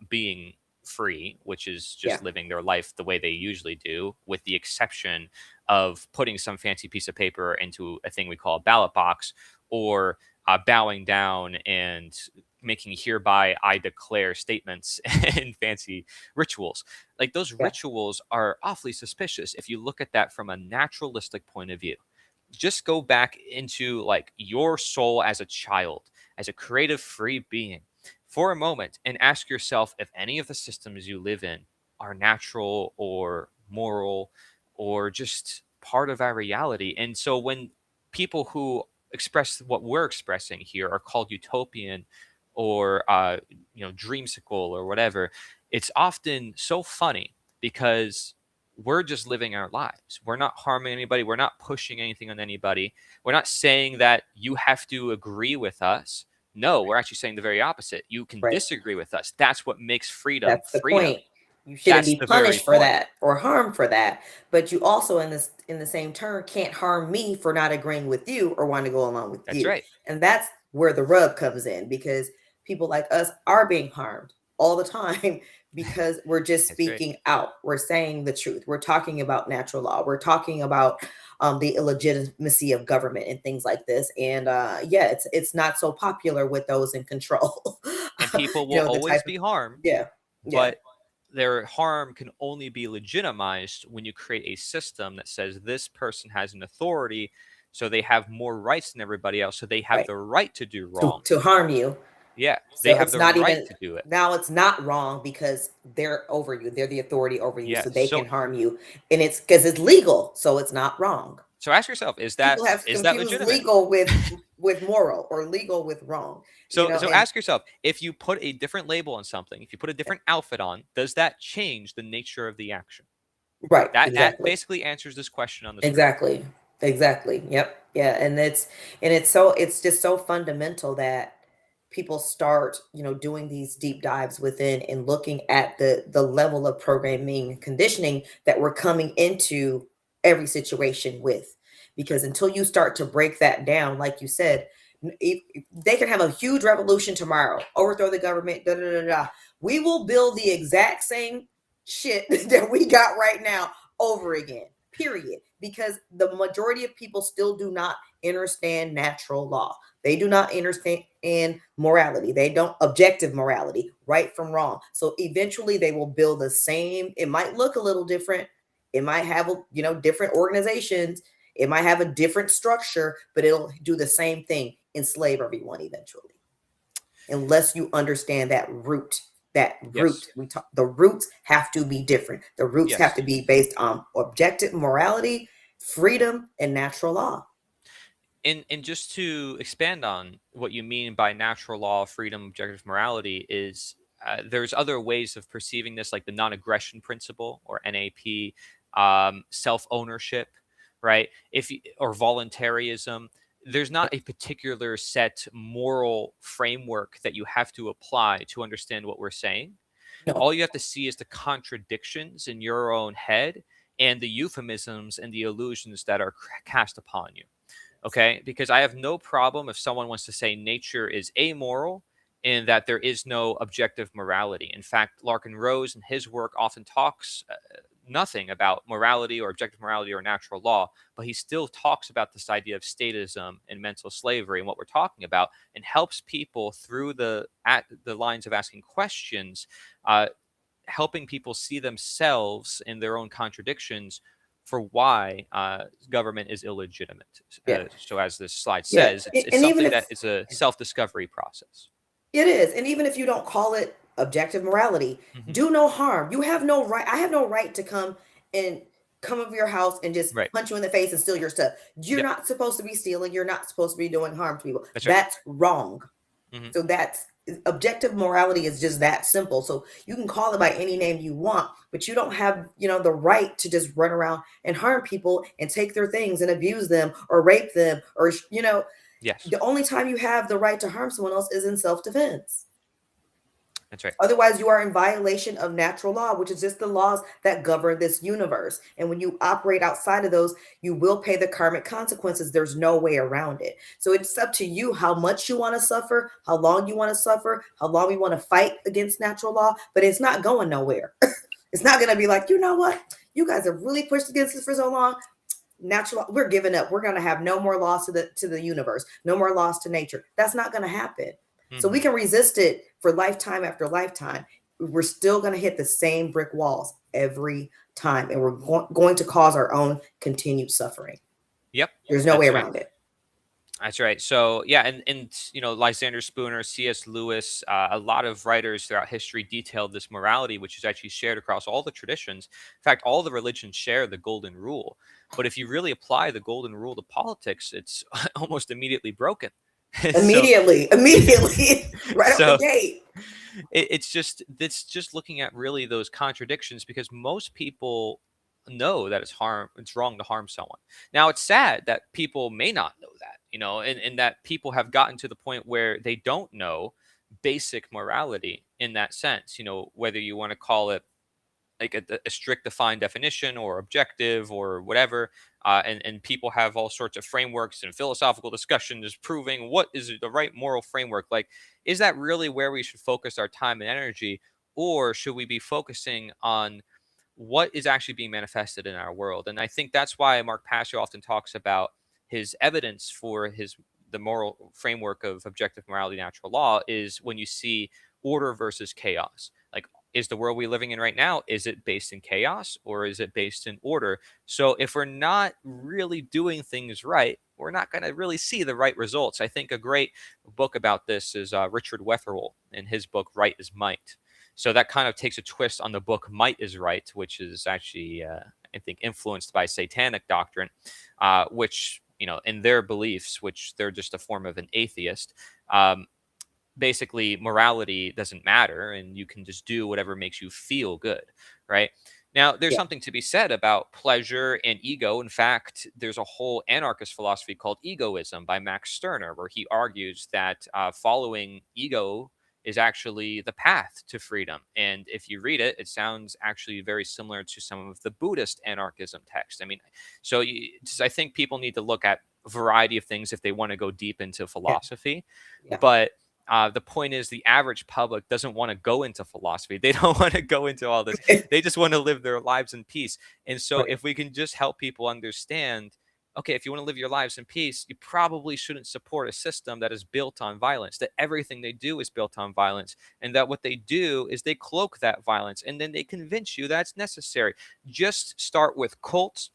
being free, which is Yeah. just living their life the way they usually do, with the exception of putting some fancy piece of paper into a thing we call a ballot box, or bowing down and making hereby I declare statements and fancy rituals. Like, those Yeah. rituals are awfully suspicious if you look at that from a naturalistic point of view. Just go back into, like, your soul as a child, as a creative free being for a moment, and ask yourself if any of the systems you live in are natural or moral or just part of our reality. And so when people who express what we're expressing here are called utopian or dreamsicle or whatever, it's often so funny, because we're just living our lives. We're not harming anybody. We're not pushing anything on anybody. We're not saying that you have to agree with us. No, we're actually saying the very opposite. You can Right. disagree with us. That's what makes freedom That's the freedom. point. You shouldn't That's be the very punished for point. that or harmed for that. But you also in the same turn can't harm me for not agreeing with you or wanting to go along with That's you. right. And that's where the rub comes in because people like us are being harmed all the time because we're just That's right. speaking out. We're saying the truth. We're talking about natural law. We're talking about the illegitimacy of government and things like this. And yeah, it's not so popular with those in control. And people You will know, the always type of be harmed, yeah, yeah. but their harm can only be legitimized when you create a system that says this person has an authority, so they have more rights than everybody else, so they have Right. the right to do To wrong. harm you. Yeah, they So have it's the not right even to do it. now it's not wrong because they're over you. They're the authority over you, Yes. so they can harm you. And it's because it's legal, so it's not wrong. So ask yourself, People have is that confused legitimate? legal with moral or legal with wrong. You know, So and ask yourself, if you put a different label on something, if you put a different outfit on, does that change the nature of the action? right, That exactly. basically answers this question on the screen. Exactly. Exactly. Yep. Yeah. And it's just so fundamental that people start, doing these deep dives within and looking at the level of programming and conditioning that we're coming into every situation with. That's right. Because until you start to break that down, like you said, they can have a huge revolution tomorrow, overthrow the government, da da da da. We will build the exact same shit that we got right now over again, period, because the majority of people still do not understand natural law. They do not understand morality. They don't objective morality, right from wrong. So eventually they will build the same. It might look a little different. It might have, different organizations. It might have a different structure, but it'll do the same thing, enslave everyone eventually, unless you understand that root. That root Yes. we talk, the roots have to be different. The roots have Yes. to be based on objective morality, freedom, and natural law. And just to expand on what you mean by natural law, freedom, objective morality, is there's other ways of perceiving this, like the non-aggression principle or NAP, self-ownership, right? Or voluntarism. There's not a particular set moral framework that you have to apply to understand what we're saying. No, All you have to see is the contradictions in your own head and the euphemisms and the illusions that are cast upon you. Okay, because I have no problem if someone wants to say nature is amoral and that there is no objective morality. In fact, Larkin Rose in his work often talks nothing about morality or objective morality or natural law, but he still talks about this idea of statism and mental slavery and what we're talking about, and helps people through the lines of asking questions, uh, helping people see themselves in their own contradictions for why government is illegitimate. yeah, So, as this slide yeah, says, it's and even something if that is a self-discovery process. it is, and even if you don't call it objective morality, Hmm. do no harm. You have no right. I have no right to and come over your house and just Right. punch you in the face and steal your stuff. You're Yep. not supposed to be stealing. You're not supposed to be doing harm to people. That's right. That's wrong. Hmm. So that's objective morality is just that simple. So you can call it by any name you want, but you don't have, the right to just run around and harm people and take their things and abuse them or rape them or, Yes. the only time you have the right to harm someone else is in self-defense. That's right. Otherwise, you are in violation of natural law, which is just the laws that govern this universe. And when you operate outside of those, you will pay the karmic consequences. There's no way around it. So it's up to you how much you want to suffer, how long you want to suffer, how long we want to fight against natural law, but it's not going nowhere. It's not going to be like, you know what? You guys have really pushed against this for so long. Natural, we're giving up. We're going to have no more loss to the universe, no more loss to nature. That's not going to happen. So we Hmm. can resist it for lifetime after lifetime. We're still going to hit the same brick walls every time, and we're going to cause our own continued suffering. Yep. There's no way That's right. around it. That's right. So yeah, and Lysander Spooner, C.S. Lewis, a lot of writers throughout history detailed this morality, which is actually shared across all the traditions. In fact, all the religions share the golden rule. But if you really apply the golden rule to politics, it's almost immediately broken So Immediately, right out the so gate. it's just looking at really those contradictions, because most people know that it's wrong to harm someone. Now it's sad that people may not know that, and that people have gotten to the point where they don't know basic morality in that sense, whether you want to call it like a strict defined definition or objective or whatever. And people have all sorts of frameworks and philosophical discussions proving what is the right moral framework. Like, is that really where we should focus our time and energy? Or should we be focusing on what is actually being manifested in our world? And I think that's why Mark Passio often talks about his evidence for the moral framework of objective morality, natural law, is when you see order versus chaos. Like, is the world we're living in right now, is it based in chaos or is it based in order? So if we're not really doing things right, we're not going to really see the right results. I think a great book about this is Richard Wetherell in his book Right is Might. So that kind of takes a twist on the book Might is Right, which is actually I think influenced by satanic doctrine, which, in their beliefs, which they're just a form of an atheist, um, basically morality doesn't matter and you can just do whatever makes you feel good, right? Now there's Yeah, something to be said about pleasure and ego. In fact, there's a whole anarchist philosophy called egoism by Max Stirner, where he argues that following ego is actually the path to freedom. And if you read it, it sounds actually very similar to some of the Buddhist anarchism text. I mean, I think people need to look at a variety of things if they want to go deep into yeah, philosophy. yeah. But the point is, the average public doesn't want to go into philosophy. They don't want to go into all this. They just want to live their lives in peace. And so, Right. if we can just help people understand, okay, if you want to live your lives in peace, you probably shouldn't support a system that is built on violence, that everything they do is built on violence, and that what they do is they cloak that violence and then they convince you that's necessary. Just start with cults,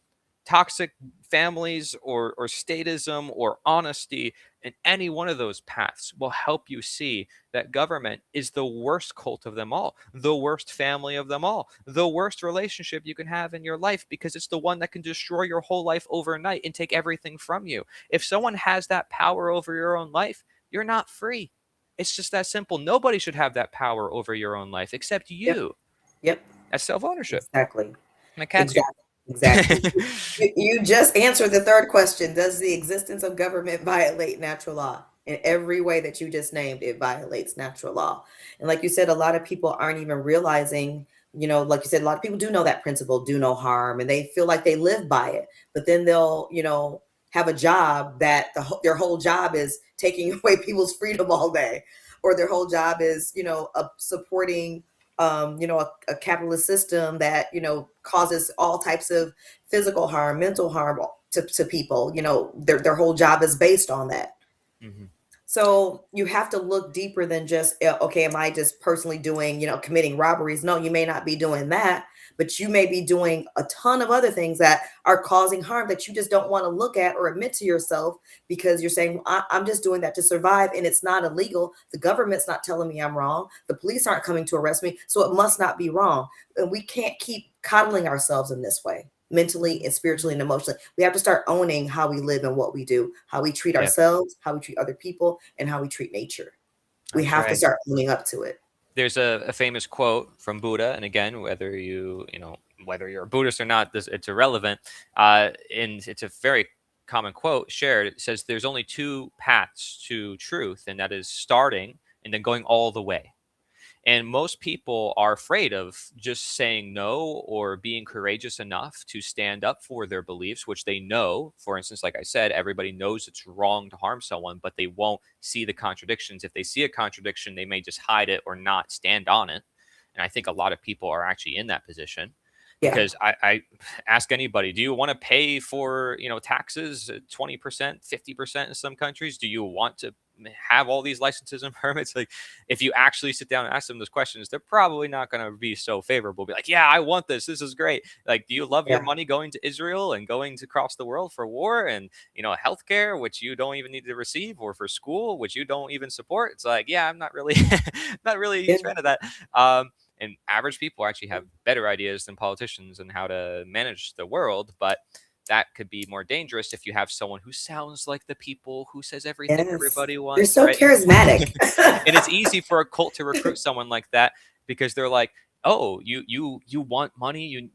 toxic families, or statism or honesty, and any one of those paths will help you see that government is the worst cult of them all, the worst family of them all, the worst relationship you can have in your life, because it's the one that can destroy your whole life overnight and take everything from you. If someone has that power over your own life, you're not free. It's just that simple. Nobody should have that power over your own life except Yep. you. Yep. That's self ownership. Exactly. My cat's here. Exactly. Exactly. You just answered the third question. Does the existence of government violate natural law? In every way that you just named, it violates natural law. And like you said, a lot of people aren't even realizing, like you said, a lot of people do know that principle, do no harm, and they feel like they live by it. But then they'll, have a job that their whole job is taking away people's freedom all day, or their whole job is, supporting a capitalist system that causes all types of physical harm, mental harm to people. Their whole job is based on that. Hmm. So you have to look deeper than just, okay, am I just personally doing, committing robberies? No, you may not be doing that, but you may be doing a ton of other things that are causing harm that you just don't want to look at or admit to yourself, because you're saying, I'm just doing that to survive and it's not illegal. The government's not telling me I'm wrong. The police aren't coming to arrest me. So it must not be wrong. And we can't keep coddling ourselves in this way, mentally and spiritually and emotionally. We have to start owning how we live and what we do, how we treat Yep, ourselves, how we treat other people, and how we treat nature. We that's have to right. start owning up to it. There's a famous quote from Buddha, and again, whether you're a Buddhist or not, it's irrelevant. And it's a very common quote shared. It says, "There's only two paths to truth, and that is starting and then going all the way." And most people are afraid of just saying no or being courageous enough to stand up for their beliefs, which they know. For instance, like I said, everybody knows it's wrong to harm someone, but they won't see the contradictions. If they see a contradiction, they may just hide it or not stand on it. And I think a lot of people are actually in that position, Yeah. because I ask anybody, do you want to pay for, taxes 20%, 50% in some countries? Do you want to have all these licenses and permits? Like, if you actually sit down and ask them those questions, they're probably not going to be so favorable. Be like, yeah, I want this. This is great. Like, do you love your Yeah. money going to Israel and going to across the world for war and, healthcare, which you don't even need to receive, or for school, which you don't even support? It's like, yeah, I'm not really, not really a Yeah. huge fan of that. And average people actually have better ideas than politicians and how to manage the world. But that could be more dangerous if you have someone who sounds like the people, who says everything Yes. everybody They're wants, so right? charismatic. And it's easy for a cult to recruit someone like that because they're like, oh, you want money, you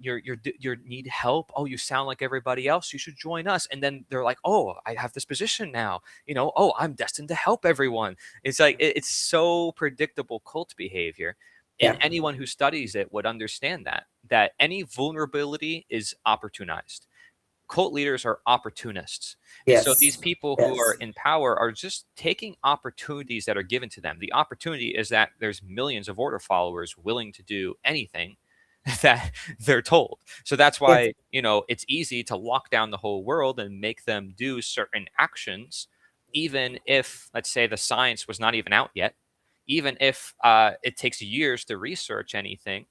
need help, oh, you sound like everybody else, you should join us. And then they're like, oh, I have this position now, oh, I'm destined to help everyone. It's like it's so predictable cult behavior. And Yeah. anyone who studies it would understand that any vulnerability is opportunized. Cult leaders are opportunists. And so these Yes. people who are Yes. in power are just taking opportunities that are given to them. The opportunity is that there's millions of order followers willing to do anything that they're told. So that's Yes. why, it's easy to lock down the whole world and make them do certain actions, even if, let's say, the science was not even out yet, even if it takes years to research anything.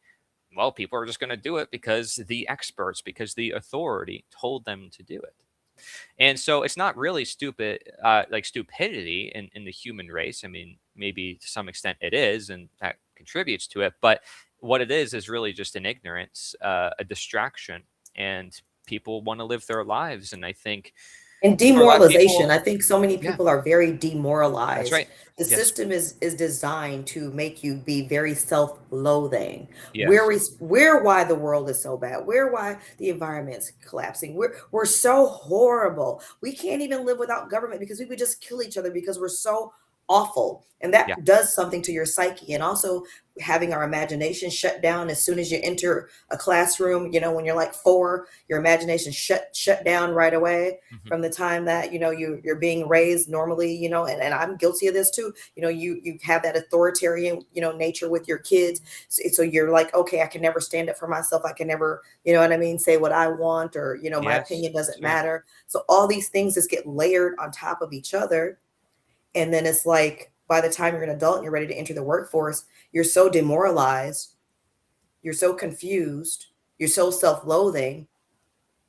Well, people are just going to do it because the experts, because the authority told them to do it. And so it's not really stupid, like stupidity in the human race. I mean, maybe to some extent it is, and that contributes to it. But what it is really just an ignorance, a distraction, and people want to live their lives. And I think And for a lot of demoralization. people, I think so many yeah, people are very that's demoralized. right. The Yes, system is designed to make you be very self-loathing. yes, We're why the world is so bad. We're why the environment's collapsing. We're so horrible. We can't even live without government because we would just kill each other because we're so awful. And yeah, that does something to your psyche. And also having our imagination shut down as soon as you enter a classroom, when you're like 4, your imagination shut down right away hmm, from the time that you're being raised normally, and I'm guilty of this too. You have that authoritarian nature with your kids, so you're like, okay, I can never stand up for myself, I can never, what I mean, say what I want, or my yes, opinion doesn't that's right. matter. So all these things just get layered on top of each other, and then it's like by the time you're an adult and you're ready to enter the workforce, you're so demoralized, you're so confused, you're so self-loathing.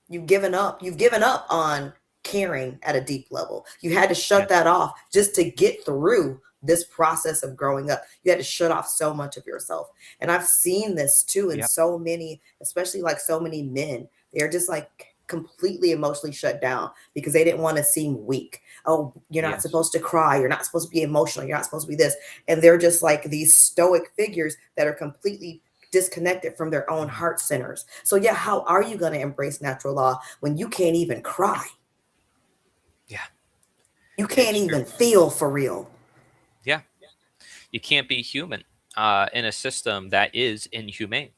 You've given up on caring at a deep level. You had to shut Yes, that off just to get through this process of growing up. You had to shut off so much of yourself. And I've seen this too in yep, so many, especially like so many men. They're just like completely emotionally shut down because they didn't want to seem weak. Oh, you're not yes, supposed to cry, you're not supposed to be emotional, you're not supposed to be this. And they're just like these stoic figures that are completely disconnected from their own mhm, heart centers. So yeah, how are you going to embrace natural law when you can't even cry? yeah, You can't it's true. even feel for real. Yeah, you can't be human in a system that is inhumane.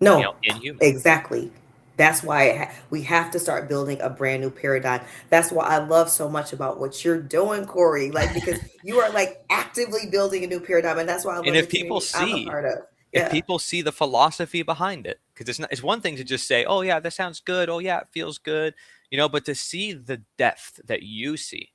No, Inhuman. exactly. That's why we have to start building a brand new paradigm. That's why I love so much about what you're doing, Cory. Like, because you are like actively building a new paradigm, and that's why I And love the community I'm a part of. if Yeah. people see the philosophy behind it, because it's one thing to just say, oh yeah, that sounds good, oh yeah, it feels good, but to see the depth that you see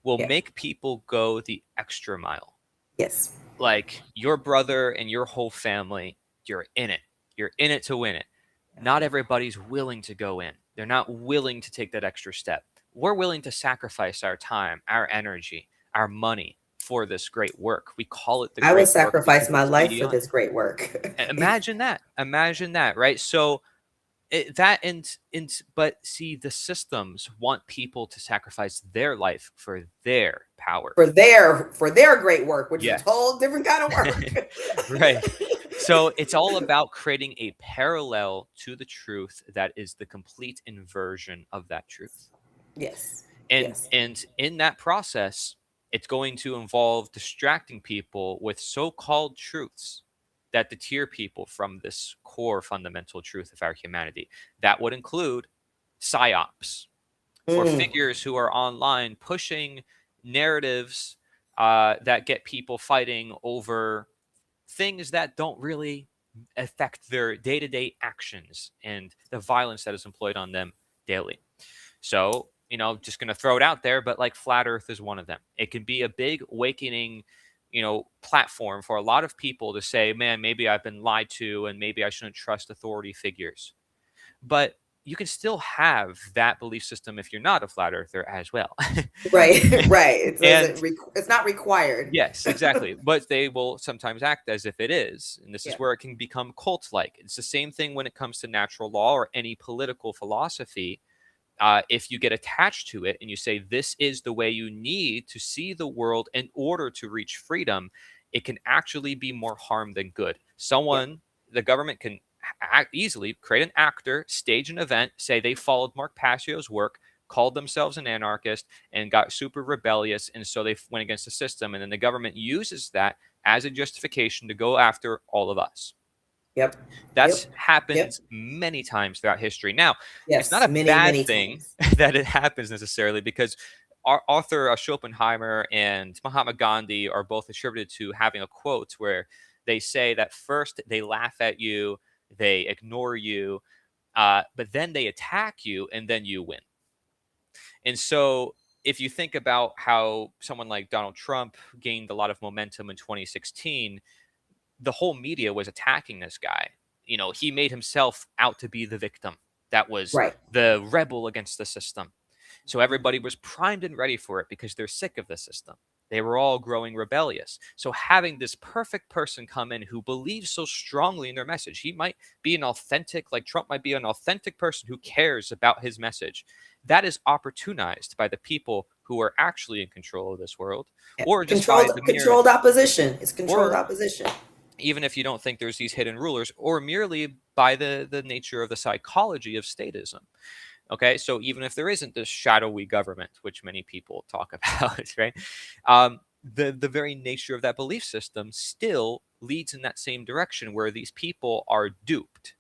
will Yeah. make people go the extra mile. Yes. Like your brother and your whole family, you're in it. You're in it to win it. Not everybody's willing to go in. They're not willing to take that extra step. We're willing to sacrifice our time, our energy, our money for this great work. We call it the I will great work because sacrifice my it's life for beyond. this great work. Imagine that. Imagine that, right? So that but see, the systems want people to sacrifice their life for their power. For their great work, which is a Yes. whole different kind of work. Right. So it's all about creating a parallel to the truth that is the complete inversion of that truth. Yes. And Yes. and in that process, it's going to involve distracting people with so-called truths that deter people from this core fundamental truth of our humanity. That would include psyops, or Mm, figures who are online pushing narratives that get people fighting over things that don't really affect their day-to-day actions and the violence that is employed on them daily. So, just going to throw it out there, but like flat earth is one of them. It can be a big awakening, platform for a lot of people to say, man, maybe I've been lied to and maybe I shouldn't trust authority figures. But you can still have that belief system if you're not a flat earther as well. right. Right. It And doesn't. It's not required. yes, exactly. But they will sometimes act as if it is. And this is Yeah. where it can become cult like. It's the same thing when it comes to natural law or any political philosophy. if you get attached to it and you say this is the way you need to see the world in order to reach freedom, it can actually be more harm than good. Yep. The government can easily create an actor, stage an event, say they followed Mark Passio's work, called themselves an anarchist, and got super rebellious, and so they went against the system. And then the government uses that as a justification to go after all of us. Yep. That's Yep. happened Yep. many times throughout history. Now, it's not Yes. a Many, bad many thing times. that it happens necessarily, because our author Schopenhauer and Mahatma Gandhi are both attributed to having a quote where they say that first they laugh at you, they ignore you, but then they attack you, and then you win. And so, if you think about how someone like Donald Trump gained a lot of momentum in 2016, the whole media was attacking this guy. He made himself out to be the victim. That was Right. the rebel against the system. So everybody Mhm. was primed and ready for it because they're sick of the system. They were all growing rebellious. So having this perfect person come in who believes so strongly in their message, he might be an authentic, like Trump might be an authentic person who cares about his message. That is opportunized by the people who are actually in control of this world, Yeah. or just by the Controlled, mere, controlled opposition. It's controlled or opposition. even if you don't think there's these hidden rulers, or merely by the nature of the psychology of statism. Okay, so even if there isn't this shadowy government, which many people talk about, right? The very nature of that belief system still leads in that same direction, where these people are duped.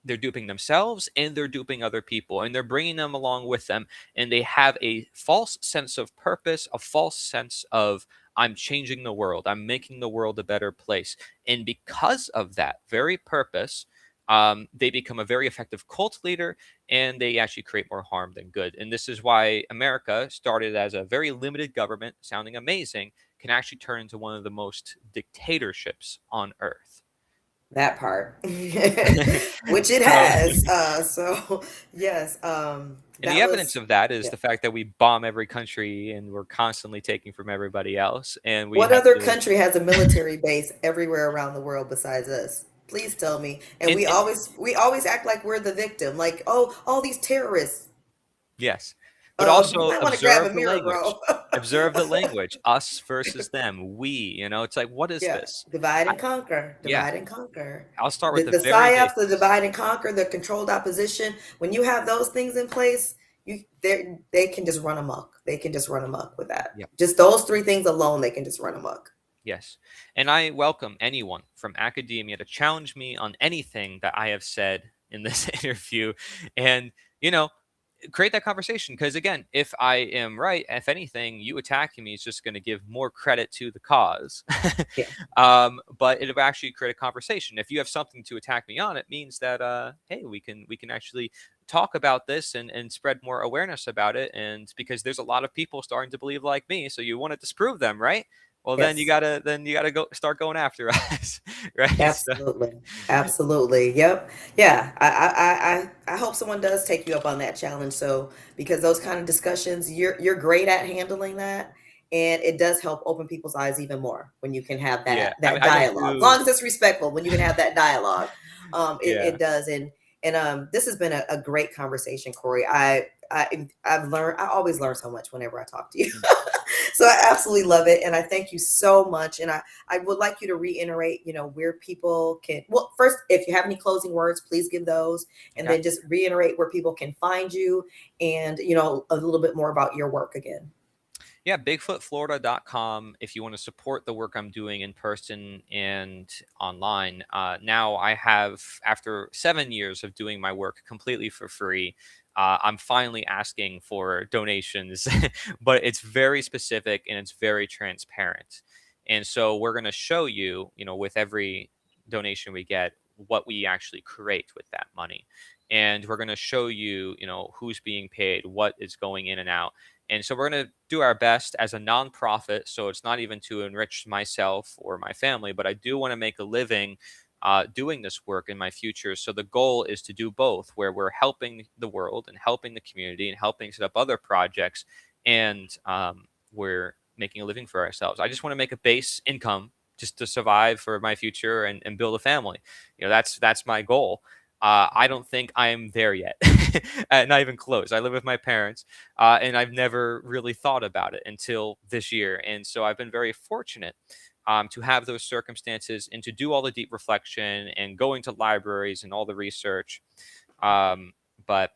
They're duping themselves and they're duping other people, and they're bringing them along with them, and they have a false sense of purpose, a false sense of I'm changing the world, I'm making the world a better place. And because of that very purpose, they become a very effective cult leader, and they actually create more harm than good. And this is why America started as a very limited government sounding amazing can actually turn into one of the most dictatorships on earth. That part, which it So, has. So yes, and the that evidence was, of that is yeah. the fact that we bomb every country and we're constantly taking from everybody else. And we What have other to, country has a military base everywhere around the world besides us? Please tell me. And and, and we always act like we're the victim. Like, oh, all these terrorists. yes, but You also might want to grab observe a the mirror, language. bro. Observe the language. Us versus them. We, it's like, what is Yeah, this? divide I, and conquer, yeah, divide and conquer. I'll start with The the the very psyops, the basics. divide and conquer, the controlled opposition. When you have those things in place, they can just run amok. They can just run amok with that. Yep. Just those three things alone, they can just run amok. Yes. And I welcome anyone from academia to challenge me on anything that I have said in this interview. And, you know, create that conversation, because again, if I am right, if anything, you attacking me is just going to give more credit to the cause. Yeah. But it'll actually create a conversation. If you have something to attack me on, it means that hey, we can actually talk about this and spread more awareness about it. And because there's a lot of people starting to believe like me, so you want to disprove them, right? Well, Yes. then you gotta go start going after us. Right? So, Absolutely. Absolutely. Yep. Yeah. I hope someone does take you up on that challenge. So because those kind of discussions, you're great at handling that. And it does help open people's eyes even more when you can have yeah, that I mean, that I don't dialogue. As do. long as it's respectful, when you can have that dialogue. Yeah. It does. And this has been a great conversation, Corey. I've learned, I always learn so much whenever I talk to you. Mm. So I absolutely love it. And I thank you so much. And I would like you to reiterate, where people can, well, first, if you have any closing words, please give those. And Okay. then just reiterate where people can find you and, a little bit more about your work again. Yeah, bigfootflorida.com if you want to support the work I'm doing in person and online. Now I have, after 7 years of doing my work completely for free, I'm finally asking for donations, but it's very specific and it's very transparent. And so we're going to show you, with every donation we get, what we actually create with that money. And we're going to show you, who's being paid, what is going in and out. And so we're going to do our best as a nonprofit. So it's not even to enrich myself or my family, but I do want to make a living doing this work in my future. So the goal is to do both, where we're helping the world and helping the community and helping set up other projects, and we're making a living for ourselves. I just want to make a base income just to survive for my future and build a family. That's my goal. I don't think I am there yet, not even close. I live with my parents, and I've never really thought about it until this year. And so I've been very fortunate to have those circumstances and to do all the deep reflection and going to libraries and all the research. But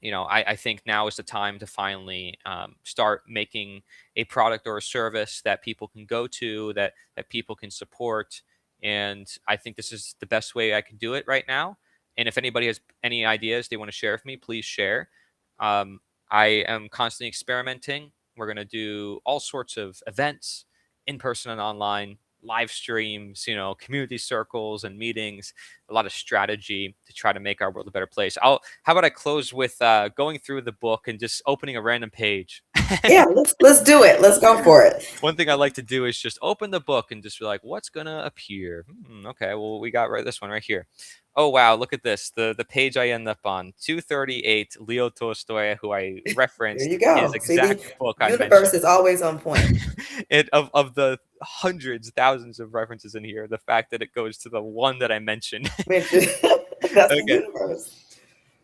I think now is the time to finally start making a product or a service that people can go to, that people can support. And I think this is the best way I can do it right now. And if anybody has any ideas they want to share with me, please share. Um, I am constantly experimenting. We're going to do all sorts of events, in person and online, live streams, community circles and meetings, a lot of strategy to try to make our world a better place. How about I close with going through the book and just opening a random page? Yeah, let's do it. Let's go for it. One thing I like to do is just open the book and just be like, what's gonna appear? Okay, well, we got this one right here. Oh wow, look at this. The page I end up on, 238, Leo Tolstoy, who I There referenced you his go. See, the exact book I universe mentioned. is always on point. Of the hundreds, thousands of references in here, the fact that it goes to the one that I mentioned. Mention that's the Okay. universe.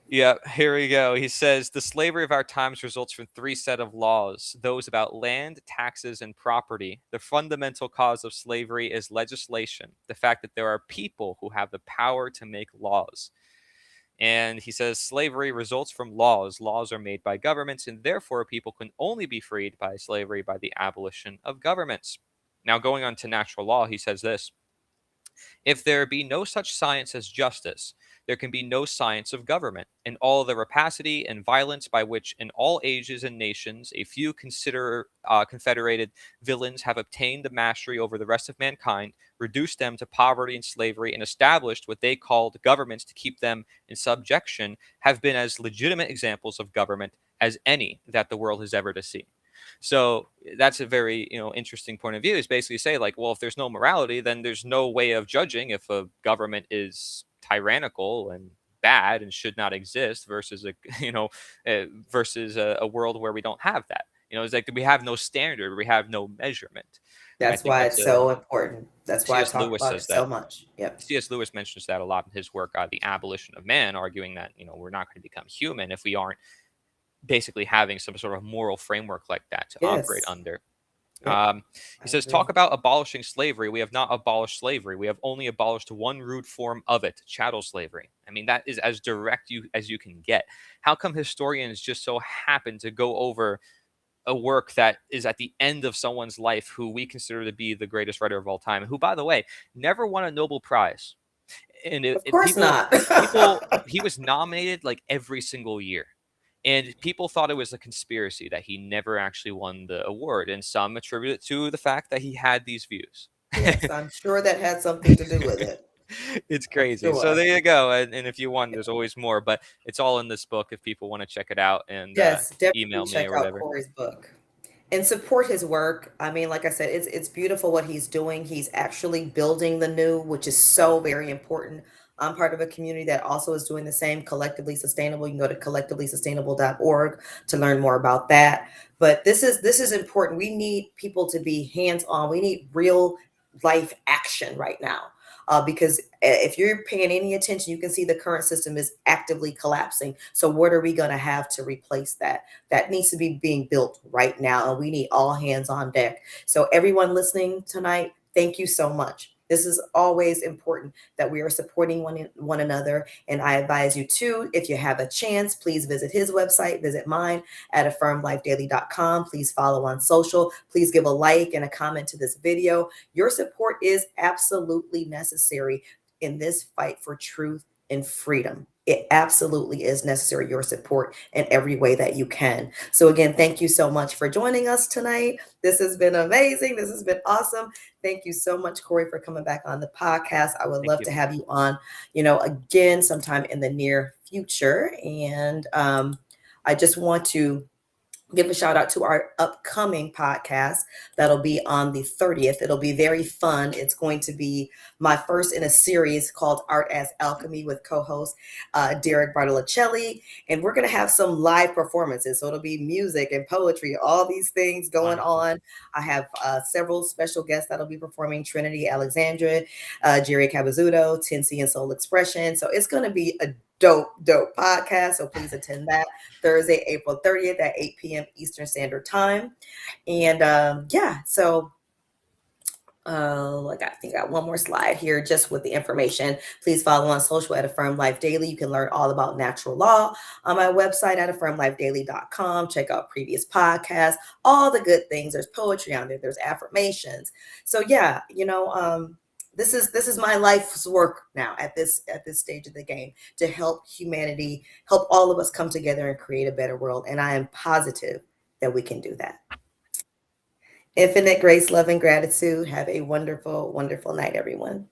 Yeah, here we go. He says the slavery of our times results from three set of laws: those about land, taxes, and property. The fundamental cause of slavery is legislation, the fact that there are people who have the power to make laws. And he says slavery results from laws. Laws are made by governments, and therefore people can only be freed by slavery by the abolition of governments. Now, going on to natural law, he says this: if there be no such science as justice, there can be no science of government, and all the rapacity and violence by which in all ages and nations a few confederated villains have obtained the mastery over the rest of mankind, reduced them to poverty and slavery, and established what they called governments to keep them in subjection, have been as legitimate examples of government as any that the world has ever to see. So that's a very interesting point of view. Is basically say like, well, if there's no morality, then there's no way of judging if a government is tyrannical and bad and should not exist versus a versus a world where we don't have that. It's like we have no standard, we have no measurement, and I That's think why that's it's a so important. That's why I C.S. talk Lewis about it says that. so much. Yep. C.S. Lewis mentions that a lot in his work, The Abolition of Man, arguing that we're not going to become human if we aren't basically having some sort of moral framework like that to operate Yes. under. Yep. He I says, talk agree. about abolishing slavery. We have not abolished slavery. We have only abolished one rude form of it, chattel slavery. I mean, that is as direct as you can get. How come historians just so happen to go over a work that is at the end of someone's life who we consider to be the greatest writer of all time, who, by the way, never won a Nobel Prize? And Of course not. he was nominated like every single year, and people thought it was a conspiracy that he never actually won the award, and some attribute it to the fact that he had these views. Yes, I'm sure that had something to do with it. It's I'm crazy. So sure. there you go. And if you want, there's always more, but it's all in this book if people want to check it out and Yes, definitely email me check or out whatever. Cory's book and support his work. I mean, like I said, it's beautiful what he's doing. He's actually building the new, which is so very important. I'm part of a community that also is doing the same, Collectively Sustainable. You can go to collectivelysustainable.org to learn more about that. But this is important. We need people to be hands-on. We need real life action right now. Because if you're paying any attention, you can see the current system is actively collapsing. So what are we going to have to replace that? That needs to be being built right now, and we need all hands on deck. So everyone listening tonight, thank you so much. This is always important that we are supporting one another. And I advise you too, if you have a chance, please visit his website, visit mine at affirmlifedaily.com. Please follow on social. Please give a like and a comment to this video. Your support is absolutely necessary in this fight for truth and freedom. It absolutely is necessary, your support in every way that you can. So, again, thank you so much for joining us tonight. This has been amazing. This has been awesome. Thank you so much, Cory, for coming back on the podcast. I would Thank love you. to have you on, again, sometime in the near future. And I just want to give a shout out to our upcoming podcast that'll be on the 30th. It'll be very fun. It's going to be my first in a series called Art as Alchemy with co-host Derek Bartolocelli. And we're going to have some live performances. So it'll be music and poetry, all these things going Wonderful. on. I have several special guests that'll be performing: Trinity Alexandra, Jerry Cabazuto, Tensi and Soul Expression. So it's going to be a dope podcast. So please attend that. Thursday, April 30th at 8 p.m. Eastern Standard Time. And yeah, so I think I got one more slide here just with the information. Please follow on social at Affirm Life Daily. You can learn all about natural law on my website at affirmlifedaily.com. Check out previous podcasts, all the good things. There's poetry on there, there's affirmations. So yeah, this is my life's work now at this stage of the game, to help humanity, help all of us come together and create a better world. And I am positive that we can do that. Infinite grace, love, and gratitude. Have a wonderful, wonderful night, everyone.